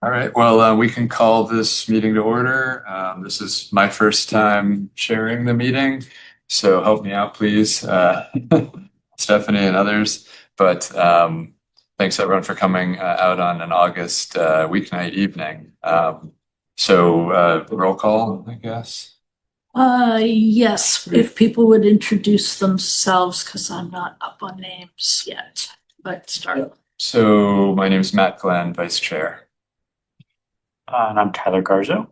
All right, well, we can call this meeting to order. This is my first time sharing the meeting, so help me out, please, Stephanie and others. But thanks everyone for coming out on an August weeknight evening. So roll call, I guess. Yes, if people would introduce themselves, because I'm not up on names yet, but start. So my name is Matt Glenn, Vice Chair. And I'm Tyler Garzo.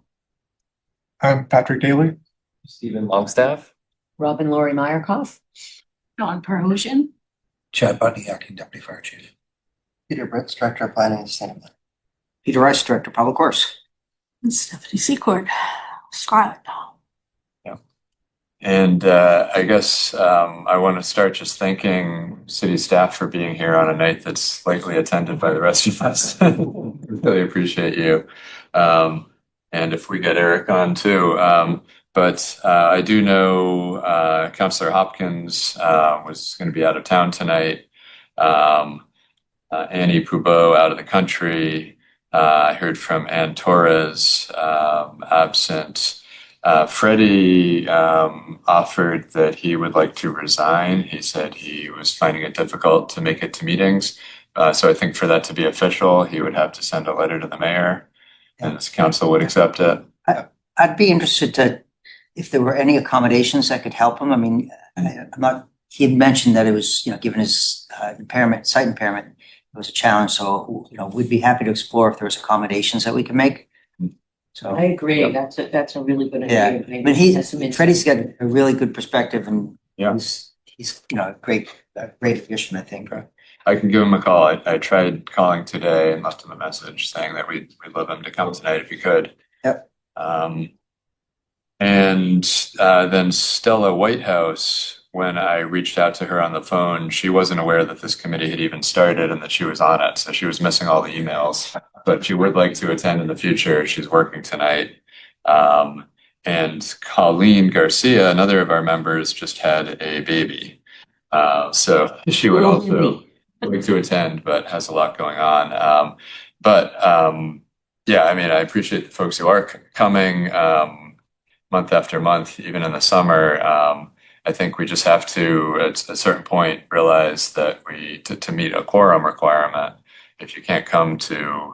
I'm Patrick Daly. Stephen Longstaff. Robin Laurie Meyerkoff. John Perlusion. Chad Budney, Acting Deputy Fire Chief. Peter Britz, Director of Planning and Sustainability. Peter Rice, Director of Public Works. And Stephanie Secord. Scarlett. And I guess I want to start just thanking city staff for being here on a night that's lightly attended by the rest of us. Really appreciate you. And if we get Eric on too. But I do know Councillor Hopkins was going to be out of town tonight. Annie Poubeau out of the country. I heard from Ann Torres, absent. Freddie offered that he would like to resign. He said he was finding it difficult to make it to meetings. So I think for that to be official, he would have to send a letter to the mayor, and this council would accept it. I'd be interested to, if there were any accommodations that could help him. I mean, he had mentioned that it was, given his sight impairment, it was a challenge. So, we'd be happy to explore if there was accommodations that we can make. So I agree. That's a really good idea. Yeah, I mean, Freddie's got a really good perspective, and he's a great addition, I think. I can give him a call. I tried calling today and left him a message saying that we'd love him to come tonight if he could. Yep. And then Stella Whitehouse, when I reached out to her on the phone, she wasn't aware that this committee had even started and that she was on it. So she was missing all the emails, but she would like to attend in the future. She's working tonight. And Colleen Garcia, another of our members, just had a baby. So she would also like to attend, but has a lot going on. Yeah, I mean, I appreciate the folks who are coming month after month, even in the summer. I think we just have to, at a certain point, realize that to meet a quorum requirement, if you can't come to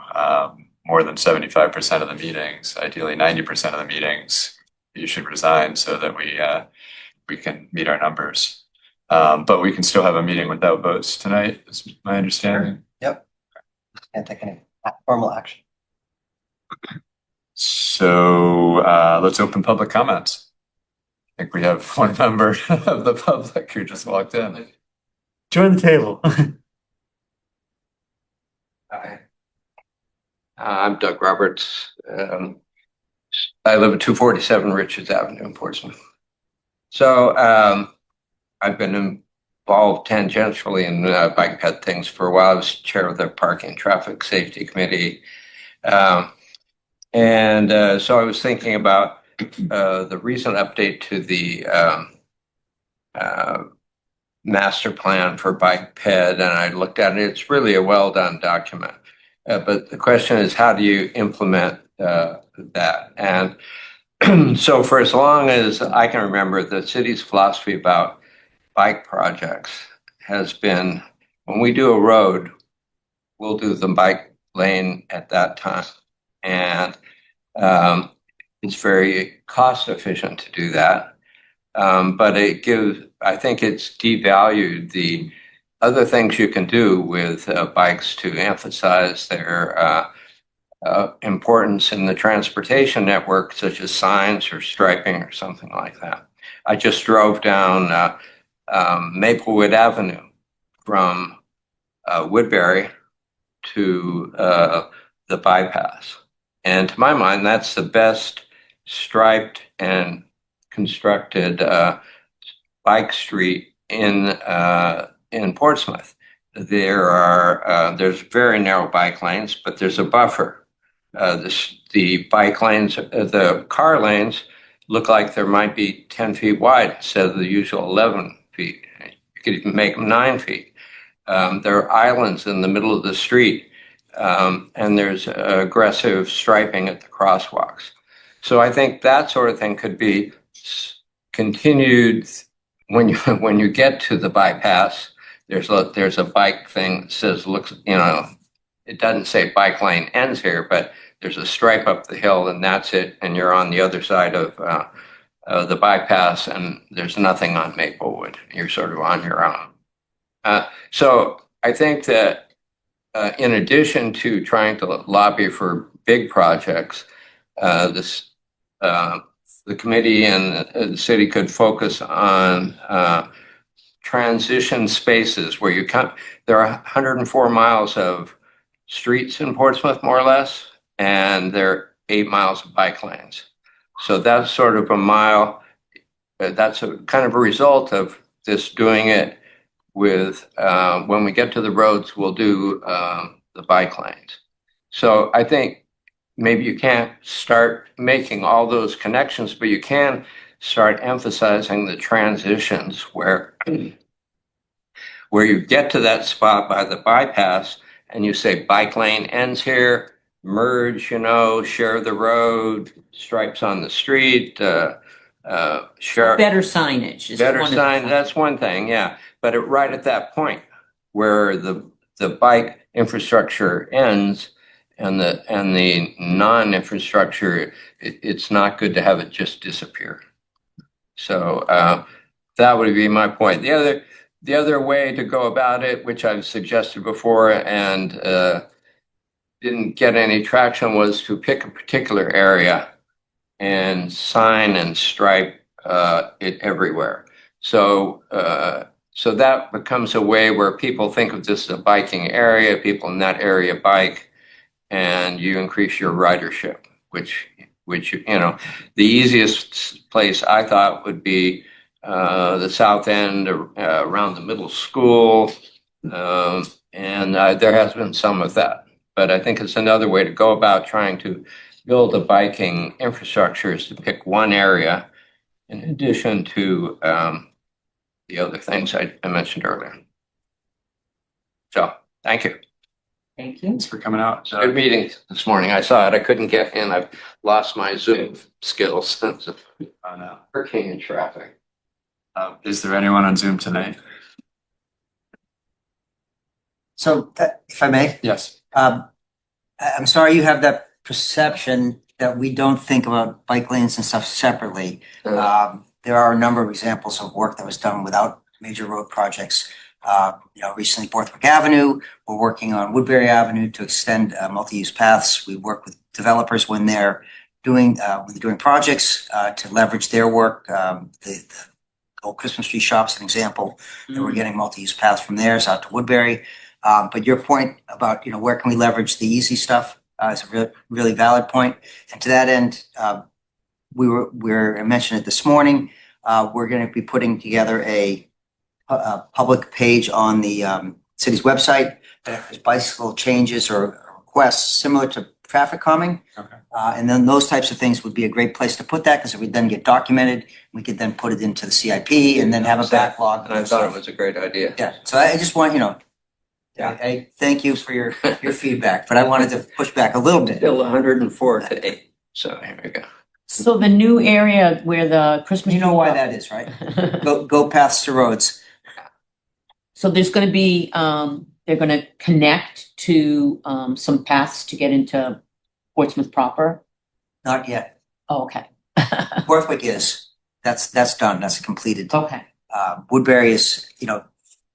more than 75% of the meetings, ideally 90% of the meetings, you should resign so that we can meet our numbers. But we can still have a meeting without votes tonight, is my understanding. Yep. Can't take any formal action. So let's open public comments. I think we have one member of the public who just walked in. Join the table. Hi. I'm Doug Roberts. I live at 247 Richards Avenue in Portsmouth. So I've been involved tangentially in bike ped things for a while. I was chair of the Parking and Traffic Safety Committee. So I was thinking about the recent update to the master plan for bike ped, and I looked at it. It's really a well done document. But the question is, how do you implement that? And so for as long as I can remember, the city's philosophy about bike projects has been, when we do a road, we'll do the bike lane at that time. And it's very cost efficient to do that. But I think it's devalued the other things you can do with bikes to emphasize their importance in the transportation network, such as signs or striping or something like that. I just drove down Maplewood Avenue from Woodbury to the bypass. And to my mind, that's the best striped and constructed bike street in Portsmouth. There's very narrow bike lanes, but there's a buffer. The bike lanes, the car lanes look like there might be 10 feet wide instead of the usual 11 feet. You could even make them 9 feet. There are islands in the middle of the street and there's aggressive striping at the crosswalks. So I think that sort of thing could be continued when you get to the bypass. There's a bike thing that says, looks, it doesn't say bike lane ends here, but there's a stripe up the hill and that's it. And you're on the other side of the bypass and there's nothing on Maplewood. You're sort of on your own. So I think that in addition to trying to lobby for big projects, the committee and the city could focus on transition spaces where there are 104 miles of streets in Portsmouth, more or less, and there are 8 miles of bike lanes. So that's sort of a mile. That's a kind of a result of this doing it with, when we get to the roads, we'll do the bike lanes. So I think maybe you can't start making all those connections, but you can start emphasizing the transitions where you get to that spot by the bypass and you say bike lane ends here, merge, share the road, stripes on the street, share. Better signage. Better sign, that's one thing, yeah. But right at that point where the bike infrastructure ends and the non-infrastructure, it's not good to have it just disappear. So that would be my point. The other way to go about it, which I've suggested before and didn't get any traction, was to pick a particular area and sign and stripe it everywhere. So that becomes a way where people think of this as a biking area, people in that area bike, and you increase your ridership, which the easiest place I thought would be the south end around the middle school, and there has been some of that. But I think it's another way to go about trying to build a biking infrastructure is to pick one area in addition to the other things I mentioned earlier. So, thank you. Thank you. Thanks for coming out. Good meeting this morning. I saw it. I couldn't get in. I've lost my Zoom skills. Oh, no. Hurricane in traffic. Is there anyone on Zoom tonight? So if I may, Yes. I'm sorry you have that perception that we don't think about bike lanes and stuff separately. There are a number of examples of work that was done without major road projects. Recently Borthwick Avenue, we're working on Woodbury Avenue to extend multi-use paths. We work with developers when they're doing projects to leverage their work. The old Christmas tree shop's an example, and we're getting multi-use paths from theirs out to Woodbury. But your point about, where can we leverage the easy stuff is a really valid point. And to that end, I mentioned it this morning, we're going to be putting together a public page on the city's website that if there's bicycle changes or requests similar to traffic calming. Okay. And then those types of things would be a great place to put that because it would then get documented. We could then put it into the CIP and then have a backlog. And I thought it was a great idea. Yeah, so I just want, I thank you for your feedback, but I wanted to push back a little bit. Still 104 to 8. So here we go. So the new area where the Christmas. You know why that is, right? Go paths to roads. So there's going to be, they're going to connect to some paths to get into Portsmouth proper. Not yet. Oh, okay. Borthwick is. That's done. That's completed. Okay. Woodbury is,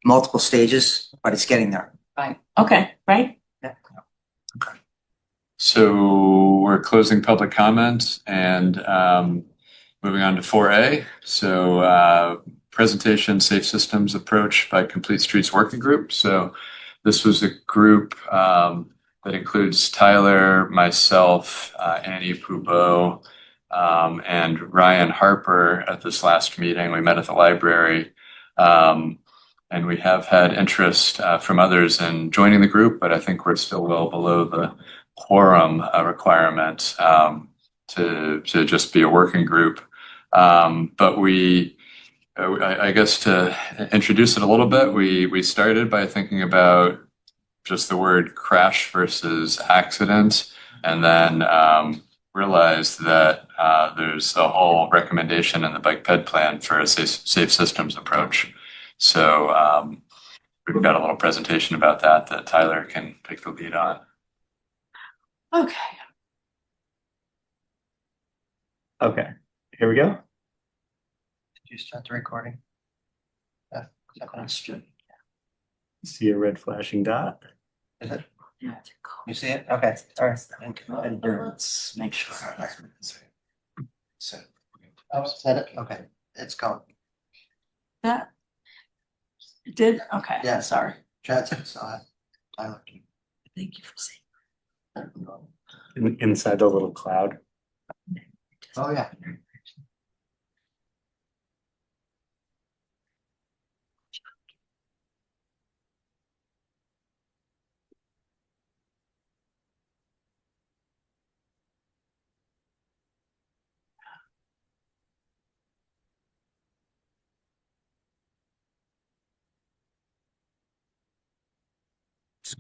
multiple stages, but it's getting there. Right. Okay. Right. So we're closing public comment and moving on to 4A. So presentation safe systems approach by Complete Streets Working Group. So this was a group that includes Tyler, myself, Annie Poubeau, and Ryan Harper at this last meeting. We met at the library. And we have had interest from others in joining the group, but I think we're still well below the quorum requirement to just be a working group. But I guess to introduce it a little bit, we started by thinking about just the word crash versus accident, and then realized that there's a whole recommendation in the bike ped plan for a safe systems approach. So we've got a little presentation about that Tyler can take the lead on. Okay. Okay, here we go. Did you start the recording? Yeah. Question. See a red flashing dot. Is it? Yeah. You see it? Okay, all right. Let's make sure. Oh, is that it? Okay, it's gone. That did, okay. Yeah. Sorry. Chad saw it. Tyler. Thank you for saying. Inside the little cloud. Oh, yeah.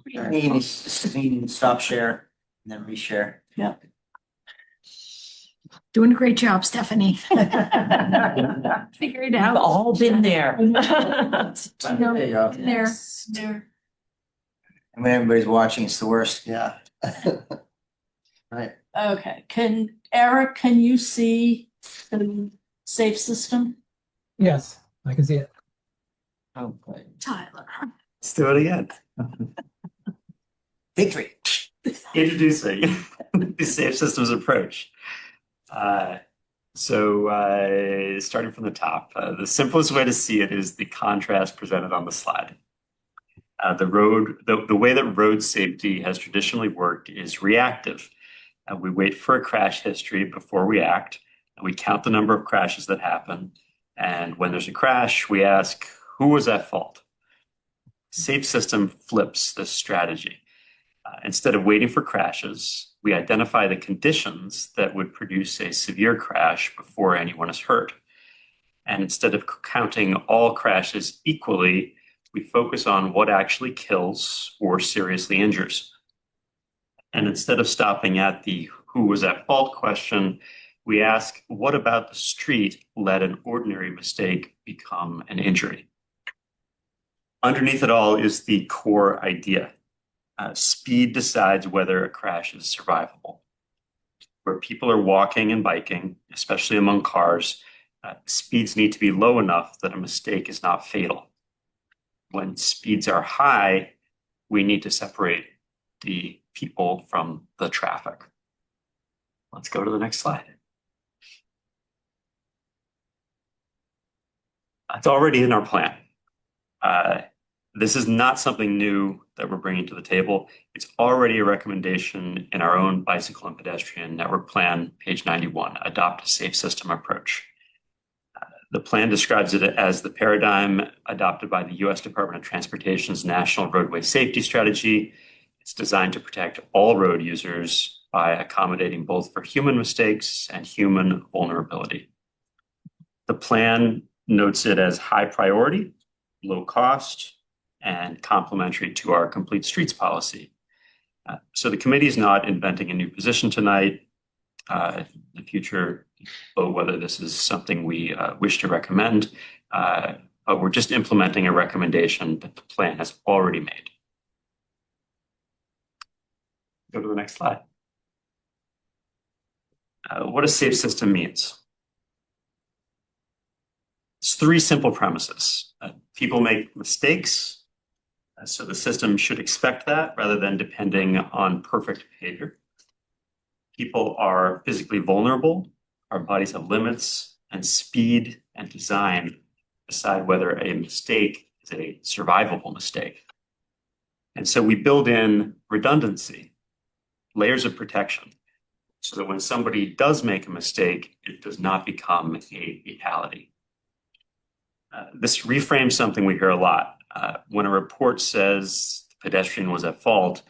You need to stop share and then reshare. Doing a great job, Stephanie. Figure it We've out. all been there. There you go. There. And when everybody's watching, it's the worst. Yeah. Right. Okay, Eric, can you see the safe system? Yes, I can see it. Oh, good. Tyler. Let's do it again. Big three. Introducing the safe systems approach. Starting from the top, the simplest way to see it is the contrast presented on the slide. The way that road safety has traditionally worked is reactive. We wait for a crash history before we act, and we count the number of crashes that happen. And when there's a crash, we ask, who was at fault? Safe system flips this strategy. Instead of waiting for crashes, we identify the conditions that would produce a severe crash before anyone is hurt. And instead of counting all crashes equally, we focus on what actually kills or seriously injures. And instead of stopping at the who was at fault question, we ask, what about the street let an ordinary mistake become an injury? Underneath it all is the core idea. Speed decides whether a crash is survivable. Where people are walking and biking, especially among cars, speeds need to be low enough that a mistake is not fatal. When speeds are high, we need to separate the people from the traffic. Let's go to the next slide. It's already in our plan. This is not something new that we're bringing to the table. It's already a recommendation in our own bicycle and pedestrian network plan, page 91, adopt a safe system approach. The plan describes it as the paradigm adopted by the U.S. Department of Transportation's National Roadway Safety Strategy. It's designed to protect all road users by accommodating both for human mistakes and human vulnerability. The plan notes it as high priority, low cost, and complementary to our complete streets policy. So the committee is not inventing a new position tonight. In the future, vote whether this is something we wish to recommend, but we're just implementing a recommendation that the plan has already made. Go to the next slide. What a safe system means. It's three simple premises. People make mistakes, so the system should expect that rather than depending on perfect behavior. People are physically vulnerable. Our bodies have limits, and speed and design decide whether a mistake is a survivable mistake. And so we build in redundancy, layers of protection, so that when somebody does make a mistake, it does not become a fatality. This reframes something we hear a lot. When a report says the pedestrian was at fault,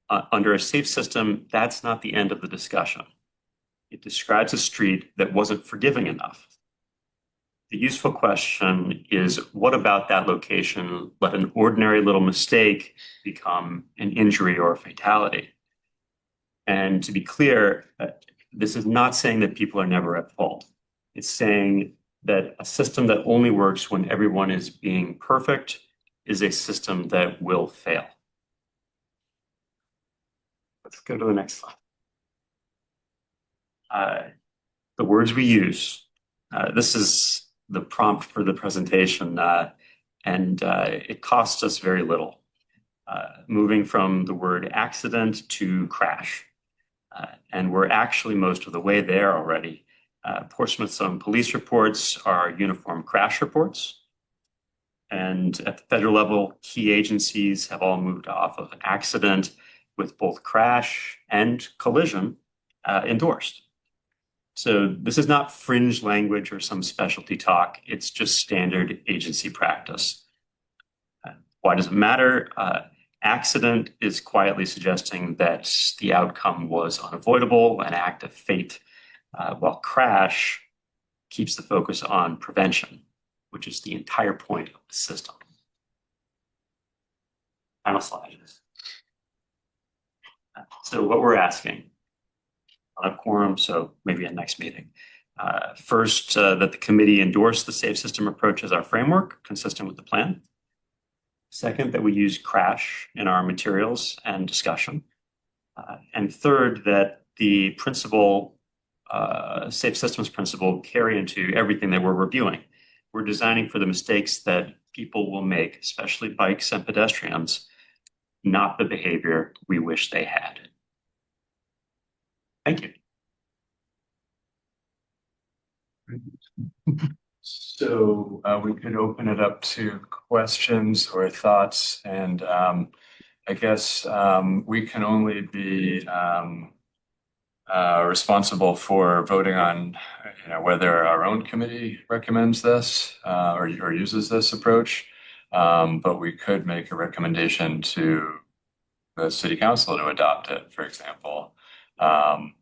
under a safe system, that's not the end of the discussion. It describes a street that wasn't forgiving enough. The useful question is, what about that location let an ordinary little mistake become an injury or a fatality? And to be clear, this is not saying that people are never at fault. It's saying that a system that only works when everyone is being perfect is a system that will fail. Let's go to the next slide. The words we use. This is the prompt for the presentation, and it costs us very little. Moving from the word accident to crash. And we're actually most of the way there already. Portsmouth's own police reports are uniform crash reports. And at the federal level, key agencies have all moved off of accident with both crash and collision endorsed. So this is not fringe language or some specialty talk. It's just standard agency practice. Why does it matter? Accident is quietly suggesting that the outcome was unavoidable, an act of fate, while crash keeps the focus on prevention, which is the entire point of the system. Final slide. So what we're asking on a quorum, so maybe a next meeting. First, that the committee endorse the safe system approach as our framework, consistent with the plan. Second, that we use crash in our materials and discussion. And third, that the principle, safe systems principle, carry into everything that we're reviewing. We're designing for the mistakes that people will make, especially bikes and pedestrians, not the behavior we wish they had. Thank you. So we could open it up to questions or thoughts, and I guess we can only be responsible for voting on, whether our own committee recommends this or uses this approach. But we could make a recommendation to the city council to adopt it, for example. And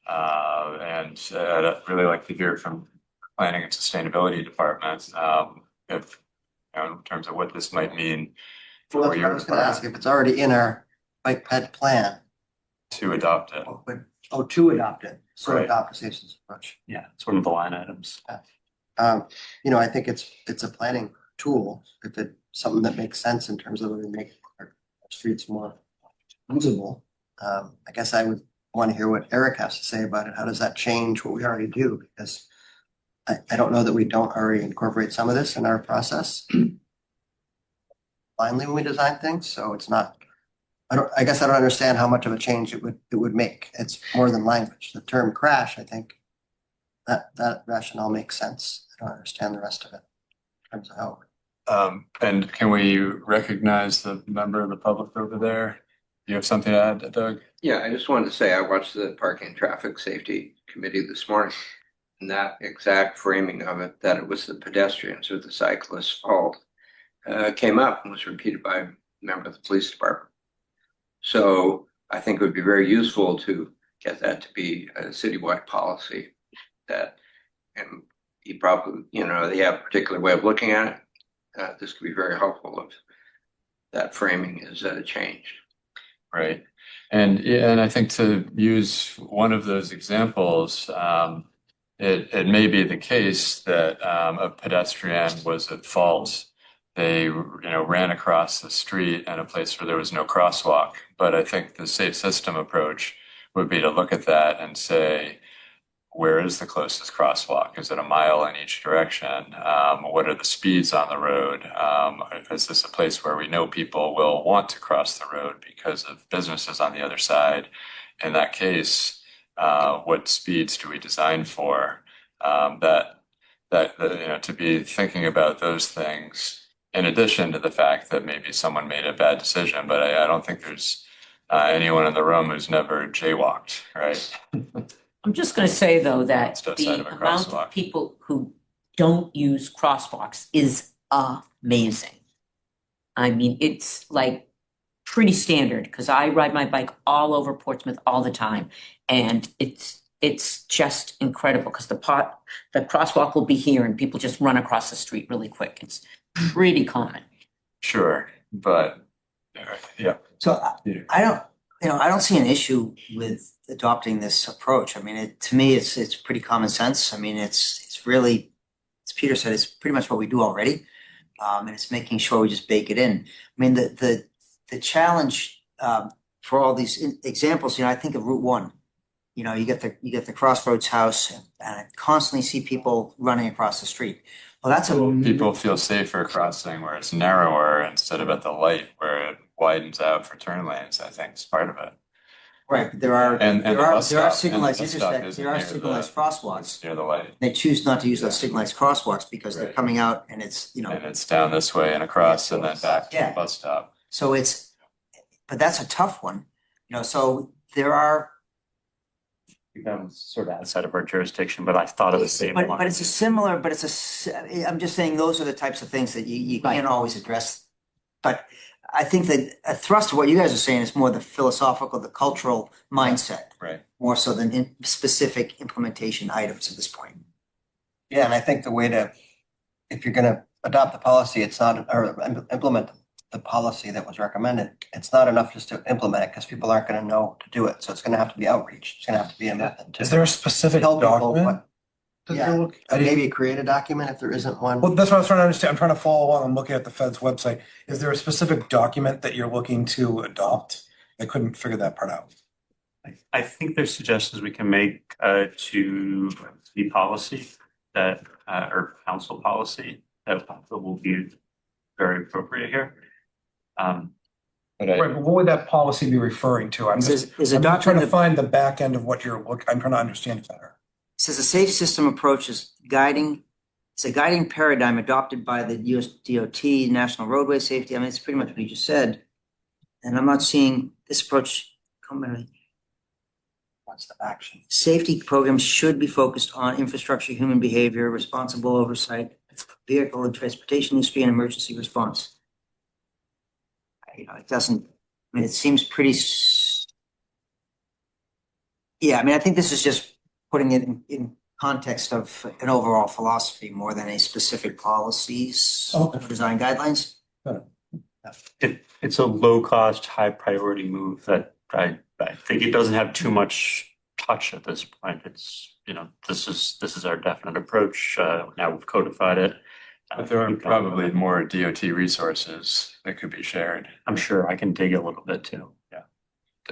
I'd really like to hear from planning and sustainability department, if, in terms of what this might mean Well, for I your was gonna ask if it's already in our bike ped plan, to adopt it. to adopt it, so Right. adopt a safe systems approach. Yeah, it's one of the line items. I think it's a planning tool, if it's something that makes sense in terms of the way we make our streets more usable. I guess I would want to hear what Eric has to say about it. How does that change what we already do? Because I don't know that we don't already incorporate some of this in our process finally when we design things, so it's not, I guess I don't understand how much of a change it would make. It's more than language. The term crash, I think that rationale makes sense. I don't understand the rest of it in terms of how. And can we recognize the member of the public over there? You have something to add, Doug? Yeah, I just wanted to say I watched the Parking and Traffic Safety Committee this morning, and that exact framing of it, that it was the pedestrians or the cyclists' fault, came up and was repeated by a member of the police department. So I think it would be very useful to get that to be a citywide policy that, and you probably, they have a particular way of looking at it. This could be very helpful if that framing is changed. Right. And I think to use one of those examples, it may be the case that a pedestrian was at fault. They, ran across the street in a place where there was no crosswalk. But I think the safe system approach would be to look at that and say, where is the closest crosswalk? Is it a mile in each direction? What are the speeds on the road? Is this a place where we know people will want to cross the road because of businesses on the other side? In that case, what speeds do we design for? To be thinking about those things in addition to the fact that maybe someone made a bad decision, but I don't think there's anyone in the room who's never jaywalked, right? I'm just going to say, though, that Just outside the of a amount crosswalk. of people who don't use crosswalks is amazing. I mean, it's like pretty standard because I ride my bike all over Portsmouth all the time. And it's it's just incredible because the crosswalk will be here and people just run across the street really quick. It's pretty common. Sure, but yeah. So I don't, I don't see an issue with adopting this approach. I mean, to me, it's pretty common sense. I mean, it's really, as Peter said, it's pretty much what we do already. And it's making sure we just bake it in. I mean, the challenge, for all these examples, I think of Route 1. You get the Crossroads house, and I constantly see people running across the street. Well, that's People feel safer crossing where it's narrower instead of at the light where it widens out for turn lanes, I think is part of it. right. But there are And the bus there are stop- and the signalized bus stop intersections. isn't There are near signalized the- crosswalks. It's near the light. They choose not to use those signalized crosswalks because they're Right. coming out and it's And it's down this way and across and then back to Yeah. the bus stop. So but that's a tough one. So there are. Becomes sort of outside of our jurisdiction, but I thought of the same one. But it's a similar, I'm just saying those are the types of things that you can't always address. But I think that a thrust of what you guys are saying is more the philosophical, the cultural mindset, Right. more so than in specific implementation items at this point. Yeah, and I think if you're gonna adopt the policy, it's not, or implement the policy that was recommended, it's not enough just to implement it because people aren't gonna know to do it. So it's gonna have to be outreach. It's gonna have to be a method to Is there a specific tell people document? what. that Yeah. you're looking- I didn't- Maybe create a document if there isn't one. Well, that's what I was trying to understand. I'm trying to follow along. I'm looking at the Fed's website. Is there a specific document that you're looking to adopt? I couldn't figure that part out. I think there's suggestions we can make to the policy that, or council policy that will be very appropriate here. But Right, but what would that policy be referring to? I'm Is just a trying document to that find the back end of what I'm trying to understand better. says a safe system approach is it's a guiding paradigm adopted by the US DOT, National Roadway Safety. I mean, it's pretty much what you just said. And I'm not seeing this approach come. What's the action? Safety programs should be focused on infrastructure, human behavior, responsible oversight, vehicle and transportation industry, and emergency response. It doesn't, I mean, it seems pretty. Yeah, I mean, I think this is just putting it in context of an overall philosophy more than a specific policies or design guidelines. It's a low cost, high priority move that I think it doesn't have too much touch at this point. It's, this is our definite approach. Now we've codified it. But there are probably more DOT resources that could be shared. I'm sure I can dig a little bit too.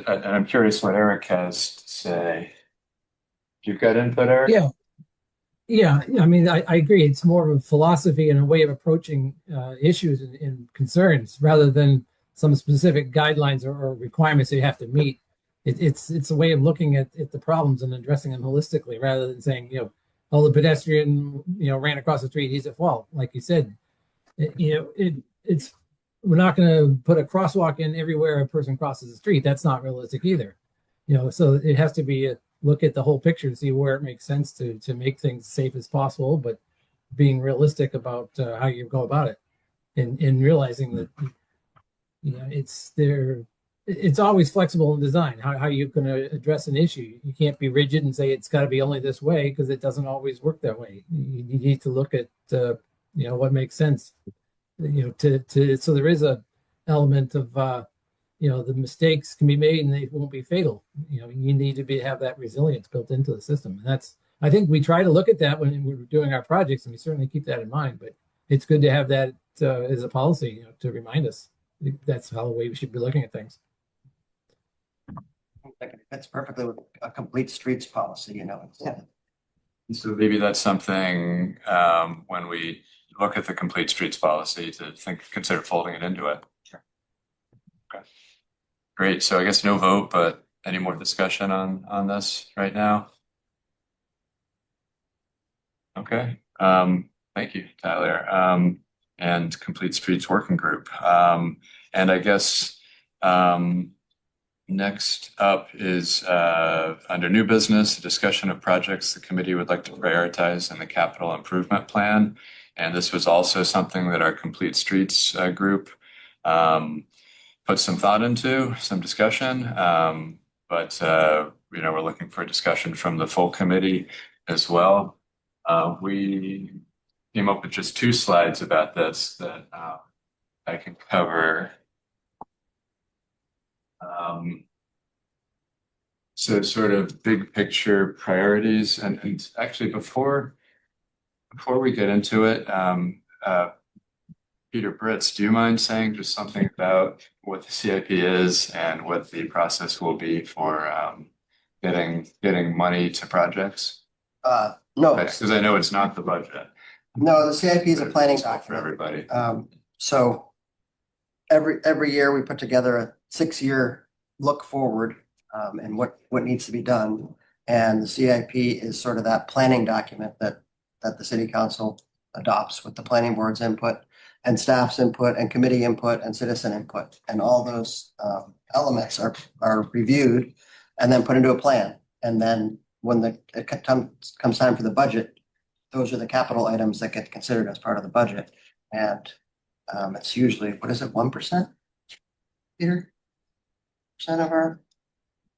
And I'm curious what Eric has to say. You've got input, Eric? Yeah. I mean, I agree. It's more of a philosophy and a way of approaching issues and concerns rather than some specific guidelines or requirements that you have to meet. It's a way of looking at the problems and addressing them holistically rather than saying, the pedestrian, ran across the street, he's at fault. Like you said, we're not going to put a crosswalk in everywhere a person crosses the street. That's not realistic either. So it has to be look at the whole picture to see where it makes sense to make things safe as possible, but being realistic about how you go about it and realizing that, it's always flexible in design, how you're going to address an issue. You can't be rigid and say it's got to be only this way because it doesn't always work that way. You need to look at, what makes sense, so there is a element of, the mistakes can be made and they won't be fatal. You need to have that resilience built into the system. And I think we try to look at that when we're doing our projects, and we certainly keep that in mind, but it's good to have that as a policy, to remind us that's how the way we should be looking at things. That's perfectly with a complete streets policy, So maybe that's something when we look at the complete streets policy to consider folding it into it. Sure. Okay. Great. So I guess no vote, but any more discussion on this right now? Okay. Thank you, Tyler. And Complete Streets Working Group. And I guess next up is under new business, a discussion of projects the committee would like to prioritize in the capital improvement plan. And this was also something that our Complete Streets group put some thought into, some discussion. But we're looking for discussion from the full committee as well. We came up with just 2 slides about this that I can cover. So sort of big picture priorities, and actually before we get into it, Peter Britz, do you mind saying just something about what the CIP is and what the process will be for getting money to projects? No, Because I know it's not the budget. no, the CIP is a planning For document. everybody. So every year we put together a 6-year look forward, and what needs to be done. And the CIP is sort of that planning document that the city council adopts with the planning board's input and staff's input and committee input and citizen input. And all those elements are reviewed and then put into a plan. And then when it comes time for the budget, those are the capital items that get considered as part of the budget. And it's usually, what is it, 1%? Peter? Percent of our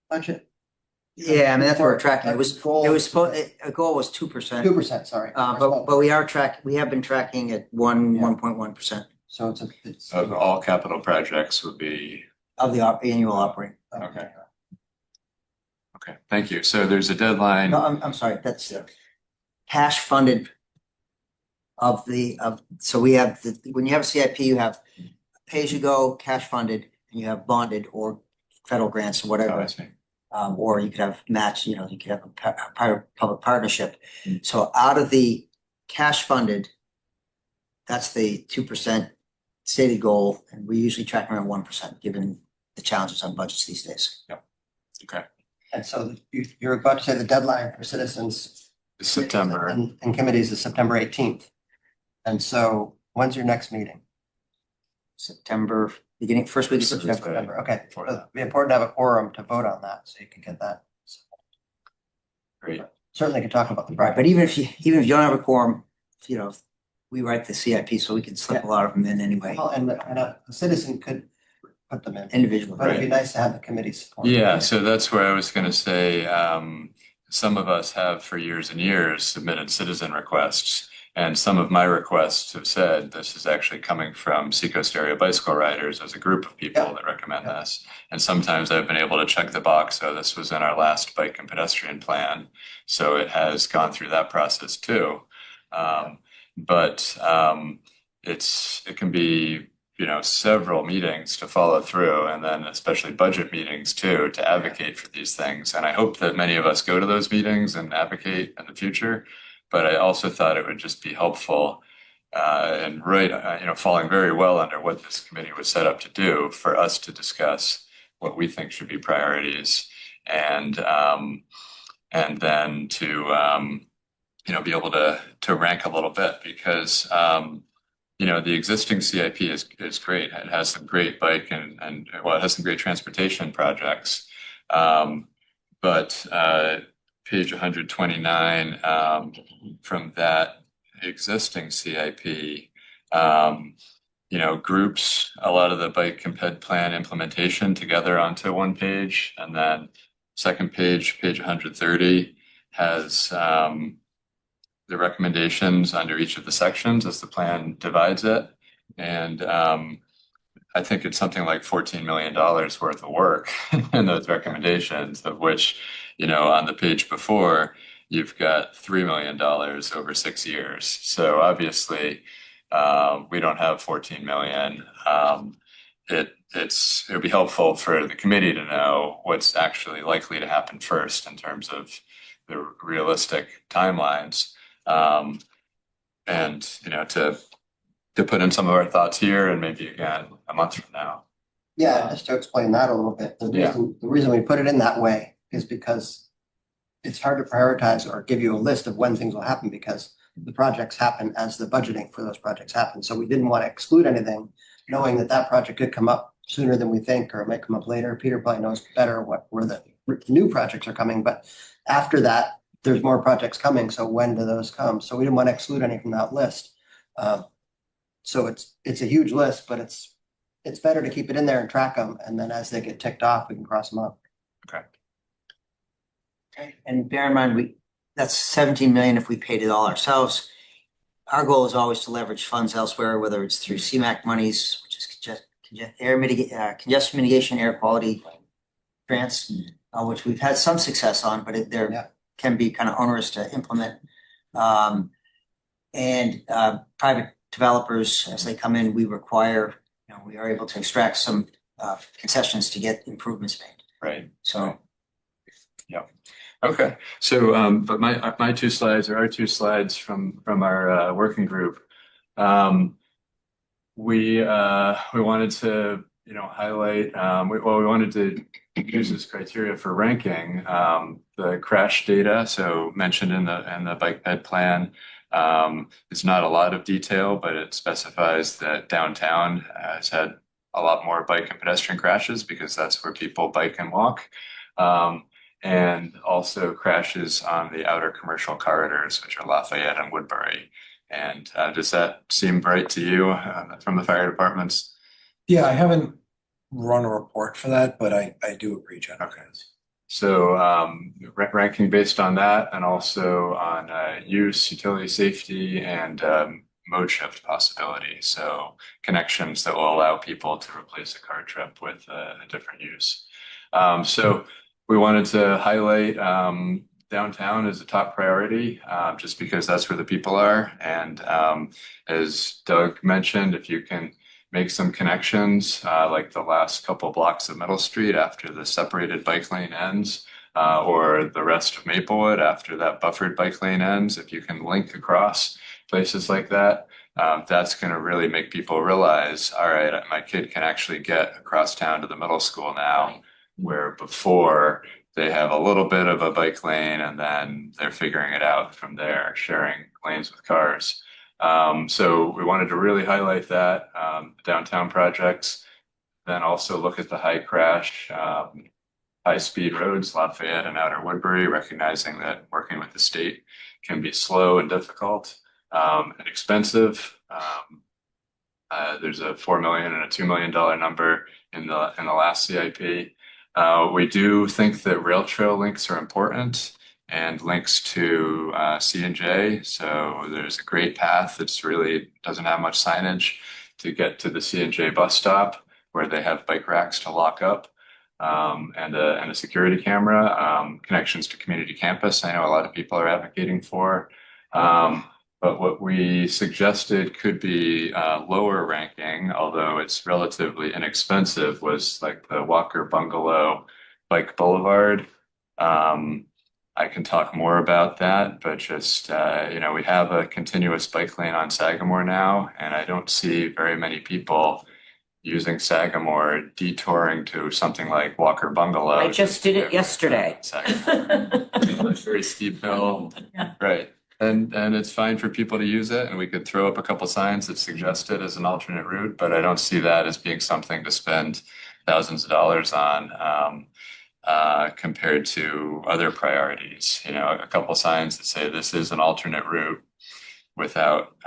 budget? Yeah, I mean, that's where we're tracking. It was Goal- supposed, a goal was 2%. 2%, sorry. But we have been tracking at 1.1% So it's Of all capital projects would be, of the annual operating. okay. Okay, thank you. So there's a deadline. No, I'm sorry, that's cash funded so we have, when you have a CIP, you have pay as you go, cash funded, and you have bonded or federal grants or Oh, whatever. I see. Or you could have match, you could have a private-public partnership. So out of the cash funded, that's the 2% stated goal, and we usually track around 1%, given the challenges on budgets these days. Okay, And so you're about to say the deadline for citizens it's September. and committees is September 18th. And so when's your next meeting? September, first week of First September. September, okay. Before It'd be important to have a quorum to vote on that, so you can get that. Great. Certainly can talk about the Right, project. but even if you don't have a quorum, we write the CIP, so we can slip a lot of them in anyway, Well, and a citizen could put them in, individually. but it'd be nice to have the committee support. Yeah, so that's where I was going to say, some of us have for years and years submitted citizen requests. And some of my requests have said this is actually coming from Seacoast Area Bicycle Riders as a group of people Yeah. that recommend Yeah. this. And sometimes I've been able to check the box, so this was in our last bike and pedestrian plan. So it has gone through that process too. But it can be, several meetings to follow through, and then especially budget meetings too, to advocate for these things. And I hope that many of us go to those meetings and advocate in the future. But I also thought it would just be helpful and falling very well under what this committee was set up to do, for us to discuss what we think should be priorities, and then to be able to rank a little bit, because the existing CIP is great. It has some great bike and it has some great transportation projects, but page 129 from that existing CIP, groups a lot of the bike and ped plan implementation together onto one page, and then second page 130, has the recommendations under each of the sections as the plan divides it. And I think it's something like $14 million worth of work in those recommendations, of which, on the page before, you've got $3 million over 6 years. So obviously, we don't have 14 million. It would be helpful for the committee to know what's actually likely to happen first in terms of the realistic timelines. And to put in some of our thoughts here, and maybe again a month from now. Yeah, just to explain that a little bit, the reason we put it in that way is because it's hard to prioritize or give you a list of when things will happen, because the projects happen as the budgeting for those projects happen. So we didn't want to exclude anything, knowing that project could come up sooner than we think, or it might come up later. Peter probably knows better where the new projects are coming, but after that, there's more projects coming. So when do those come? So we didn't want to exclude any from that list. So it's a huge list, but it's better to keep it in there and track them. And then as they get ticked off, we can cross them up. Okay. And bear in mind, that's 17 million if we paid it all ourselves. Our goal is always to leverage funds elsewhere, whether it's through CMAQ monies, which is congestion mitigation, air quality grants, which we've had some success on, but Yeah. can be kind of onerous to implement. And private developers, as they come in, we are able to extract some concessions to get improvements made. Right. So. Okay, so but my two slides are our two slides from our working group. We wanted to highlight we wanted to use this criteria for ranking the crash data. So mentioned in the bike ped plan. It's not a lot of detail, but it specifies that downtown has had a lot more bike and pedestrian crashes because that's where people bike and walk. And also crashes on the outer commercial corridors, which are Lafayette and Woodbury. And does that seem right to you from the fire departments? Yeah, I haven't run a report for that, but I do agree, Jen. Okay. So ranking based on that and also on use, utility safety, and mode shift possibility. So connections that will allow people to replace a car trip with a different use. So we wanted to highlight downtown as a top priority, just because that's where the people are. And as Doug mentioned, if you can make some connections, like the last couple blocks of Middle Street after the separated bike lane ends, or the rest of Maplewood after that buffered bike lane ends, if you can link across places like that, that's going to really make people realize, all right, my kid can actually get across town to the middle school now, where before they have a little bit of a bike lane and then they're figuring it out from there, sharing lanes with cars. So we wanted to really highlight that downtown projects, then also look at the high crash, high speed roads, Lafayette and Outer Woodbury, recognizing that working with the state can be slow and difficult and expensive. There's a $4 million and a $2 million number in the last CIP. We do think that rail trail links are important and links to C&J. So there's a great path that's really doesn't have much signage to get to the C&J bus stop where they have bike racks to lock up and a security camera, connections to community campus. I know a lot of people are advocating for. But what we suggested could be lower ranking, although it's relatively inexpensive, was like the Walker Bungalow Bike Boulevard. I can talk more about that, but just, we have a continuous bike lane on Sagamore now, and I don't see very many people using Sagamore detouring to something like Walker Bungalow. I just did it yesterday. Very steep hill, right. And it's fine for people to use it, and we could throw up a couple signs that suggest it as an alternate route, but I don't see that as being something to spend thousands of dollars on compared to other priorities. A couple signs that say this is an alternate route without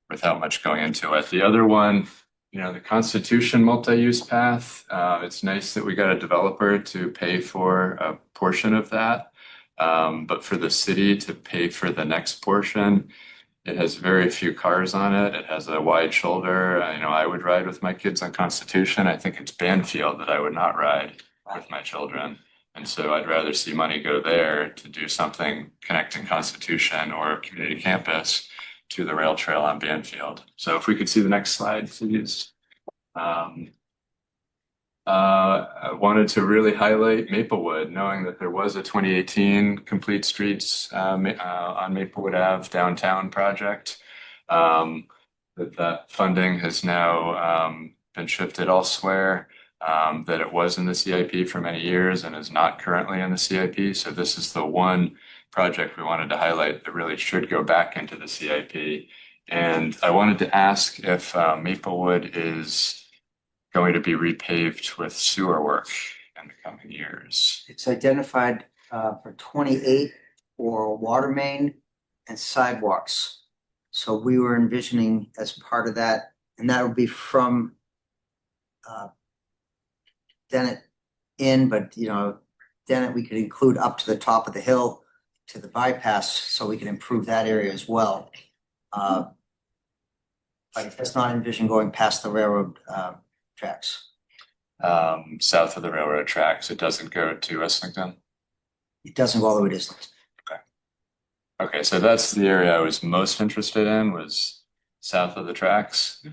much going into it. The other one, the Constitution multi-use path, it's nice that we got a developer to pay for a portion of that. But for the city to pay for the next portion, it has very few cars on it. It has a wide shoulder. I would ride with my kids on Constitution. I think it's Banfield that I would not ride with my children. And so I'd rather see money go there to do something connecting Constitution or community campus to the rail trail on Banfield. So if we could see the next slide, please. I wanted to really highlight Maplewood, knowing that there was a 2018 Complete Streets on Maplewood Ave downtown project. That funding has now been shifted elsewhere, that it was in the CIP for many years and is not currently in the CIP. So this is the one project we wanted to highlight that really should go back into the CIP. And I wanted to ask if Maplewood is going to be repaved with sewer work in the coming years. It's identified for 28 for water main and sidewalks. So we were envisioning as part of that, and that would be from Dennett in, but then we could include up to the top of the hill to the bypass, so we can improve that area as well. But it's not envision going past the railroad tracks. South of the railroad tracks, it doesn't go to Islington. It doesn't go all the way to Islington. Okay, so that's the area I was most interested in, was south of the tracks.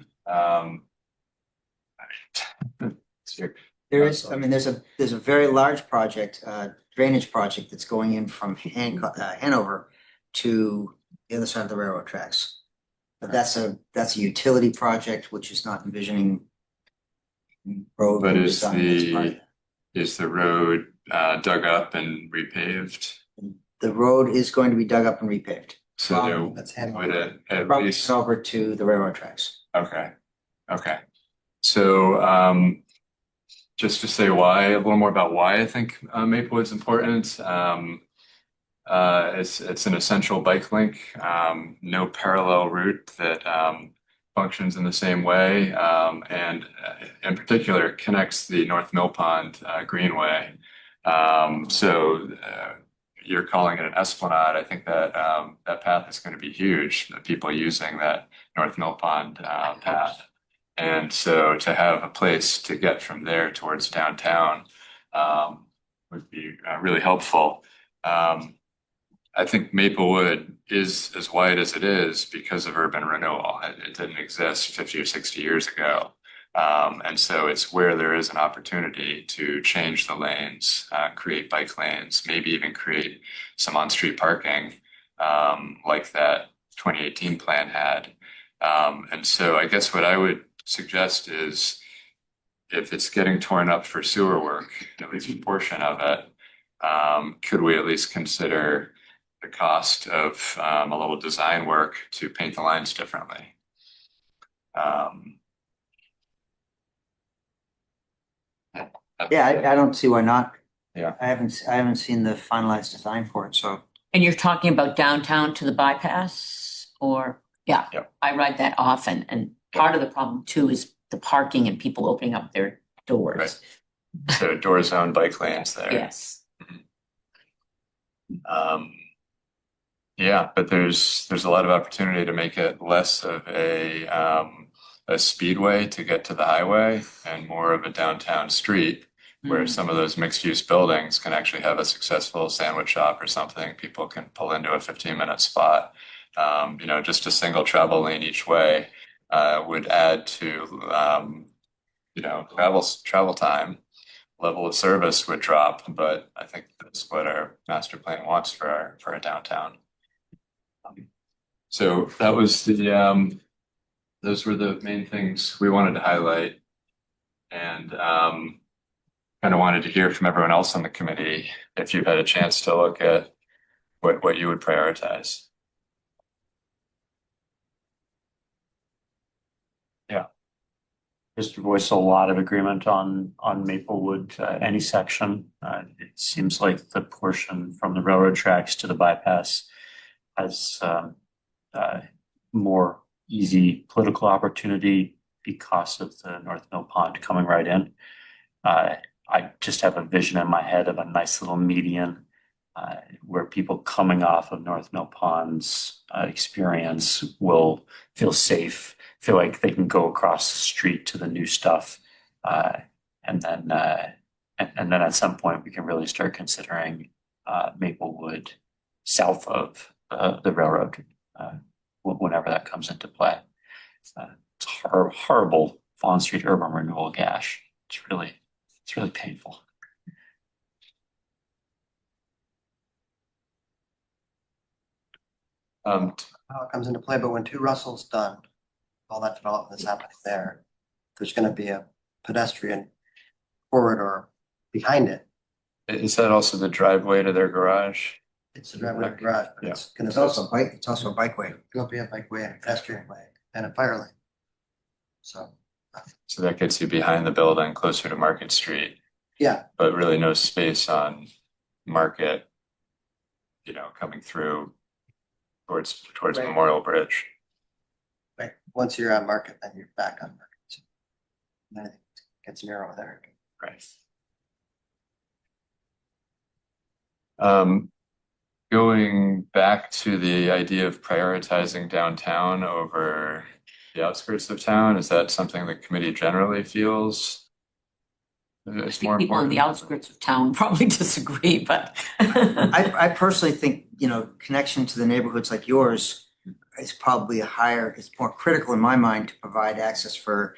There is, I mean, there's a very large project, drainage project that's going in from Hanover to the other side of the railroad tracks. But that's a utility project, which is not envisioning road. But is design as part of that. is the road dug up and repaved? The road is going to be dug up and repaved. So there That's would Hanover. at Probably least, over to the railroad tracks. okay. So just to say why, a little more about why I think Maplewood's important. It's an essential bike link, no parallel route that functions in the same way, and in particular, it connects the North Mill Pond Greenway. You're calling it an esplanade. I think that that path is going to be huge. The people using that North Mill Pond path, and so to have a place to get from there towards downtown would be really helpful. I think Maplewood is as wide as it is because of urban renewal. It didn't exist 50 or 60 years ago. And so it's where there is an opportunity to change the lanes, create bike lanes, maybe even create some on-street parking like that 2018 plan had. And so I guess what I would suggest is if it's getting torn up for sewer work, at least a portion of it, could we at least consider the cost of a little design work to paint the lines differently? Yeah, I don't see why not. Yeah. I haven't seen the finalized design for it, so. And you're talking about downtown to the bypass or, yeah, Yep. I ride that often. And part of the problem too is the parking and people opening up their doors. So door zone bike lanes there. Yes. Yeah, but there's a lot of opportunity to make it less of a speedway to get to the highway and more of a downtown street where some of those mixed use buildings can actually have a successful sandwich shop or something. People can pull into a 15-minute spot. Just a single travel lane each way would add to travel time. Level of service would drop, but I think that's what our master plan wants for our downtown. So that was those were the main things we wanted to highlight, and kind of wanted to hear from everyone else on the committee if you've had a chance to look at what you would prioritize. Yeah. Just to voice a lot of agreement on Maplewood, any section. It seems like the portion from the railroad tracks to the bypass has more easy political opportunity because of the North Mill Pond coming right in. I just have a vision in my head of a nice little median where people coming off of North Mill Pond's experience will feel safe, feel like they can go across the street to the new stuff, and then at some point we can really start considering Maplewood south of the railroad whenever that comes into play. It's horrible Fawn Street urban renewal gash. It's really painful. How it comes into play, but when Two Russell's done, all that development that's happening there, there's gonna be a pedestrian corridor behind it. Is that also the driveway to their garage? It's a driveway garage, but Yeah. it's gonna It's also a bikeway. it'll be a bikeway and a pedestrian way and a fire lane. So, So that gets you behind the building, closer to Market Street, yeah, but really no space on Market, coming through towards Right. Memorial Bridge. right, once you're on Market, then you're back on Market. So, then it gets narrow there. Right. Going back to the idea of prioritizing downtown over the outskirts of town, is that something the committee generally feels I is think more people on the important? outskirts of town probably disagree, but. I personally think, connection to the neighborhoods like yours is probably it's more critical in my mind to provide access for,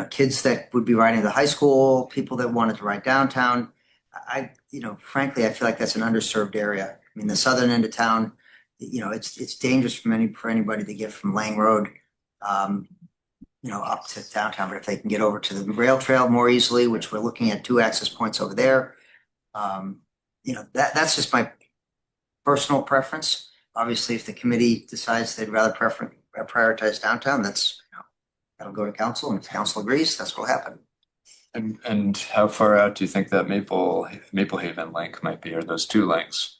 kids that would be riding to the high school, people that wanted to ride downtown. Frankly, I feel like that's an underserved area. I mean, the southern end of town, it's dangerous for anybody to get from Lang Road, up to downtown. But if they can get over to the rail trail more easily, which we're looking at 2 access points over there, that's just my personal preference. Obviously, if the committee decides they'd rather prioritize downtown, that'll go to council, and if council agrees, that's what'll happen. And how far out do you think that Maple Haven link might be, or those 2 links?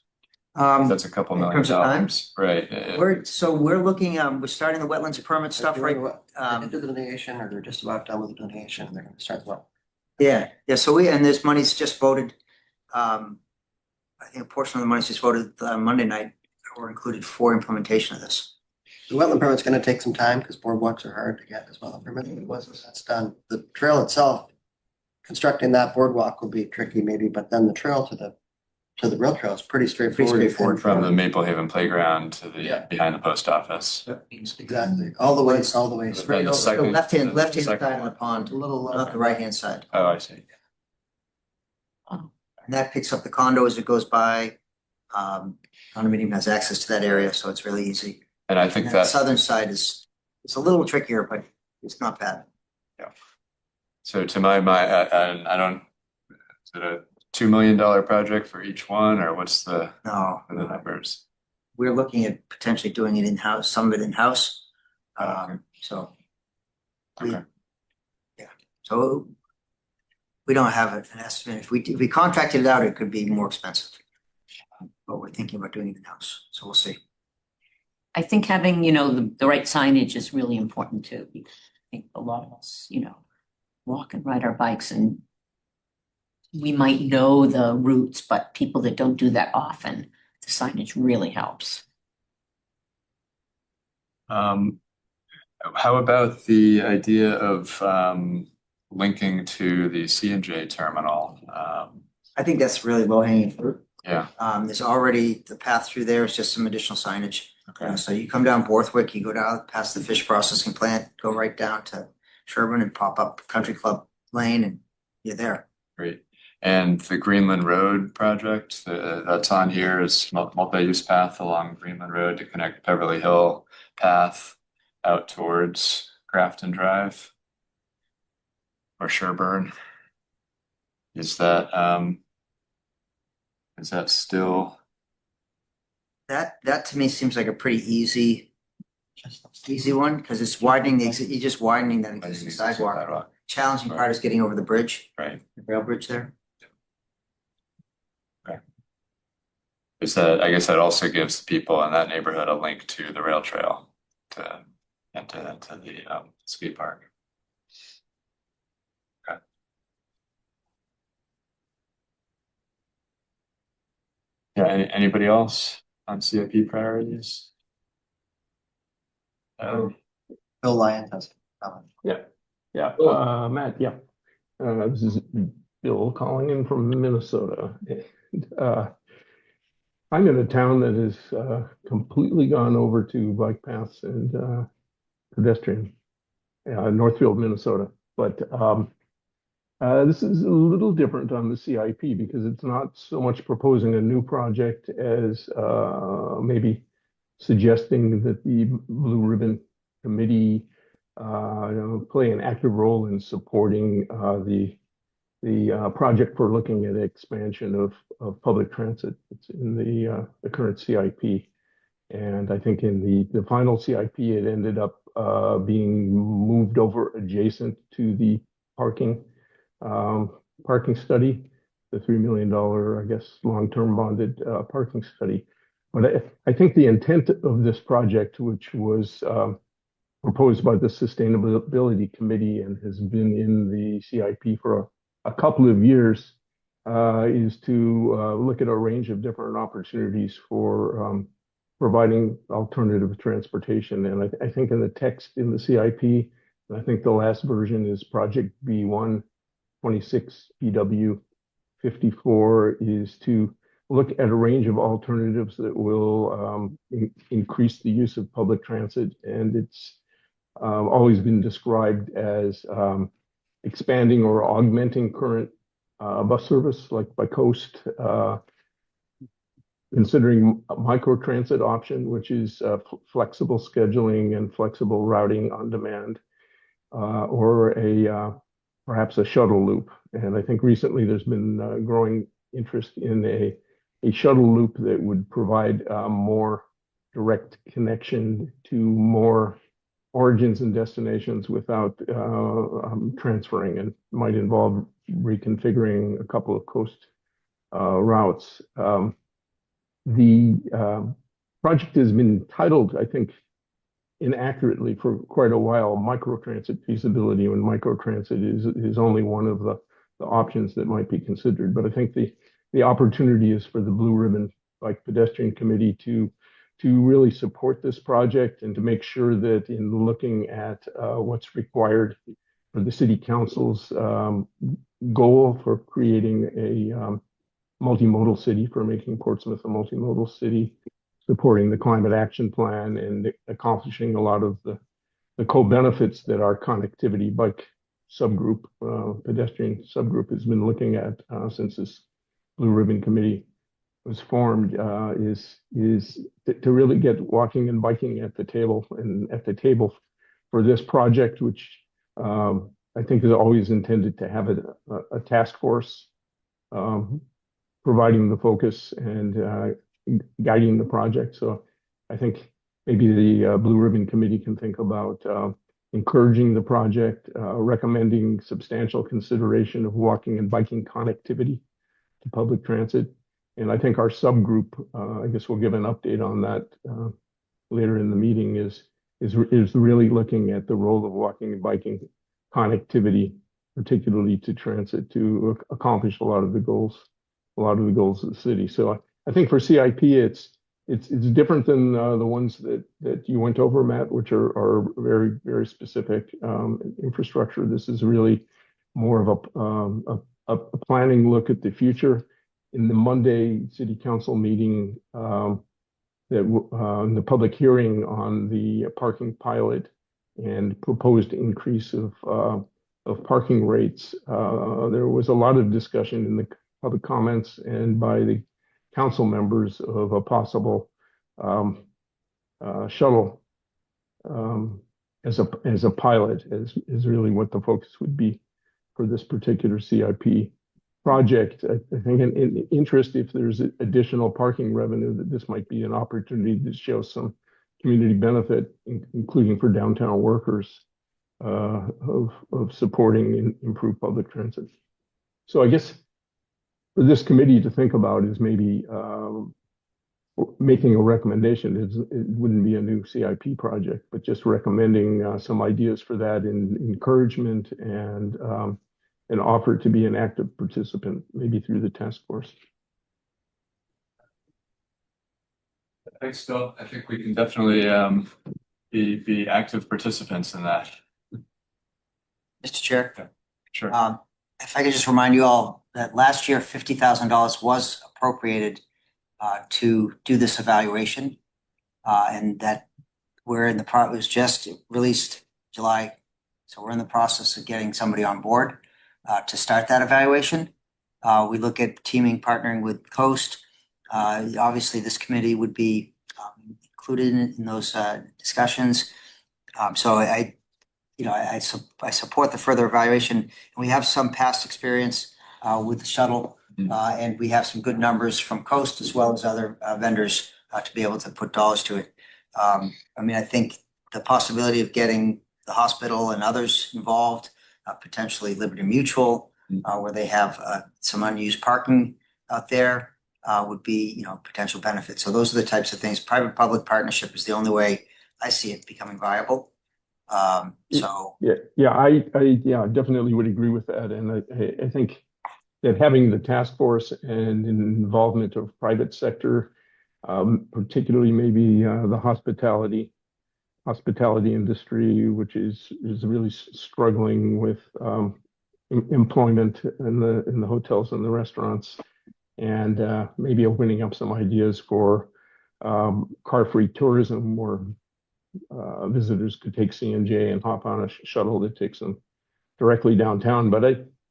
That's a couple in million terms of time? dollars, right? We're looking, we're starting the wetlands permit stuff, right? They did the delineation, or they're just about done with the delineation, and they're gonna start the well. Yeah, so and this money's just voted, I think a portion of the money's just voted Monday night, or included for implementation of this. The wetland permit's gonna take some time, because boardwalks are hard to get as wetland permit. Once that's done, the trail itself, constructing that boardwalk will be tricky maybe, but then the trail to the rail trail is pretty straightforward. From the Maple Haven playground to the Yeah. behind the post office. Exactly, all the way Then straight the over. second- The left-hand second side of the one. pond, A little, not the right-hand side. Oh, I see. And that picks up the condo as it goes by. Condominium has access to that area, so it's really easy. And I And think then the that, southern side it's a little trickier, but it's not bad. so to my mind, and I don't, is it a $2 million project for each one, or what's the No, numbers? we're looking at potentially doing it in-house, some of it in-house. Okay. So. Okay. So we don't have an estimate. If we contracted it out, it could be more expensive. But we're thinking about doing it in-house, so we'll see. I think having, the right signage is really important too, because I think a lot of us, walk and ride our bikes, and we might know the routes, but people that don't do that often, the signage really helps. How about the idea of linking to the C&J terminal? I think that's really low hanging fruit. Yeah, There's already, the path through there is just some additional signage. okay. So you come down Borthwick, you go down past the fish processing plant, go right down to Sherburne and pop up Country Club Lane, and you're there. Great. And the Greenland Road project, that's on here is multi-use path along Greenland Road to connect Beverly Hill path out towards Grafton Drive or Sherburne. Is that still? That to me seems like a pretty easy one, because it's widening you're just widening that existing sidewalk. Challenging part is getting over the bridge, Right. the rail bridge there. Is that, I guess that also gives people in that neighborhood a link to the rail trail and to the ski park. Okay. Yeah, anybody else on CIP priorities? Bill Lyons has a comment. Yeah, Matt, yeah. This is Bill calling in from Minnesota. I'm in a town that has completely gone over to bike paths and pedestrian, Northfield, Minnesota. But this is a little different on the CIP because it's not so much proposing a new project as maybe suggesting that the Blue Ribbon Committee play an active role in supporting the project for looking at expansion of public transit. It's in the current CIP, and I think in the final CIP it ended up being moved over adjacent to the parking study, the $3 million, I guess, long-term bonded parking study. But I think the intent of this project, which was proposed by the Sustainability Committee and has been in the CIP for a couple of years, is to look at a range of different opportunities for providing alternative transportation. And I think in the text in the CIP, I think the last version is Project B1 26 PW 54 is to look at a range of alternatives that will increase the use of public transit. And it's always been described as expanding or augmenting current bus service, like by Coast, considering a microtransit option, which is flexible scheduling and flexible routing on demand, or perhaps a shuttle loop. And I think recently there's been growing interest in a shuttle loop that would provide more direct connection to more origins and destinations without transferring, and might involve reconfiguring a couple of coast routes. The project has been titled, I think, inaccurately for quite a while, microtransit feasibility, when microtransit is only one of the options that might be considered. But I think the opportunity is for the Blue Ribbon Bike Pedestrian Committee to really support this project, and to make sure that in looking at what's required for the city council's goal for creating a multimodal city, for making Portsmouth a multimodal city, supporting the climate action plan, and accomplishing a lot of the co-benefits that our connectivity bike subgroup, pedestrian subgroup, has been looking at since this Blue Ribbon Committee was formed, is to really get walking and biking at the table, and at the table for this project, which I think is always intended to have a task force providing the focus and guiding the project. So I think maybe the Blue Ribbon Committee can think about encouraging the project, recommending substantial consideration of walking and biking connectivity to public transit. And I think our subgroup, I guess we'll give an update on that later in the meeting, is really looking at the role of walking and biking connectivity, particularly to transit, to accomplish a lot of the goals of the city. So I think for CIP, it's different than the ones that you went over, Matt, which are very, very specific infrastructure. This is really more of a planning look at the future. In the Monday city council meeting, in the public hearing on the parking pilot and proposed increase of parking rates, there was a lot of discussion in the public comments and by the council members of a possible shuttle as a pilot, is really what the focus would be for this particular CIP project. I think in interest, if there's additional parking revenue, that this might be an opportunity to show some community benefit, including for downtown workers, of supporting improved public transit. So I guess for this committee to think about is maybe making a recommendation. It wouldn't be a new CIP project, but just recommending some ideas for that, and encouragement, and an offer to be an active participant, maybe through the task force. Thanks, Bill. I think we can definitely be active participants in that. Mr. Chair, Sure. if I could just remind you all that last year, $50,000 was appropriated to do this evaluation, and that it was just released July. So we're in the process of getting somebody on board to start that evaluation. We look at teaming, partnering with Coast. Obviously, this committee would be included in those discussions. So I support the further evaluation. And we have some past experience with the shuttle, and we have some good numbers from Coast as well as other vendors to be able to put dollars to it. I mean, I think the possibility of getting the hospital and others involved, potentially Liberty Mutual, where they have some unused parking out there, would be, potential benefits. So those are the types of things. Private-public partnership is the only way I see it becoming viable. So I definitely would agree with that, and I think that having the task force and involvement of private sector, particularly maybe the hospitality industry, which is really struggling with employment in the hotels and the restaurants, and maybe opening up some ideas for car-free tourism, where visitors could take C&J and hop on a shuttle that takes them directly downtown. But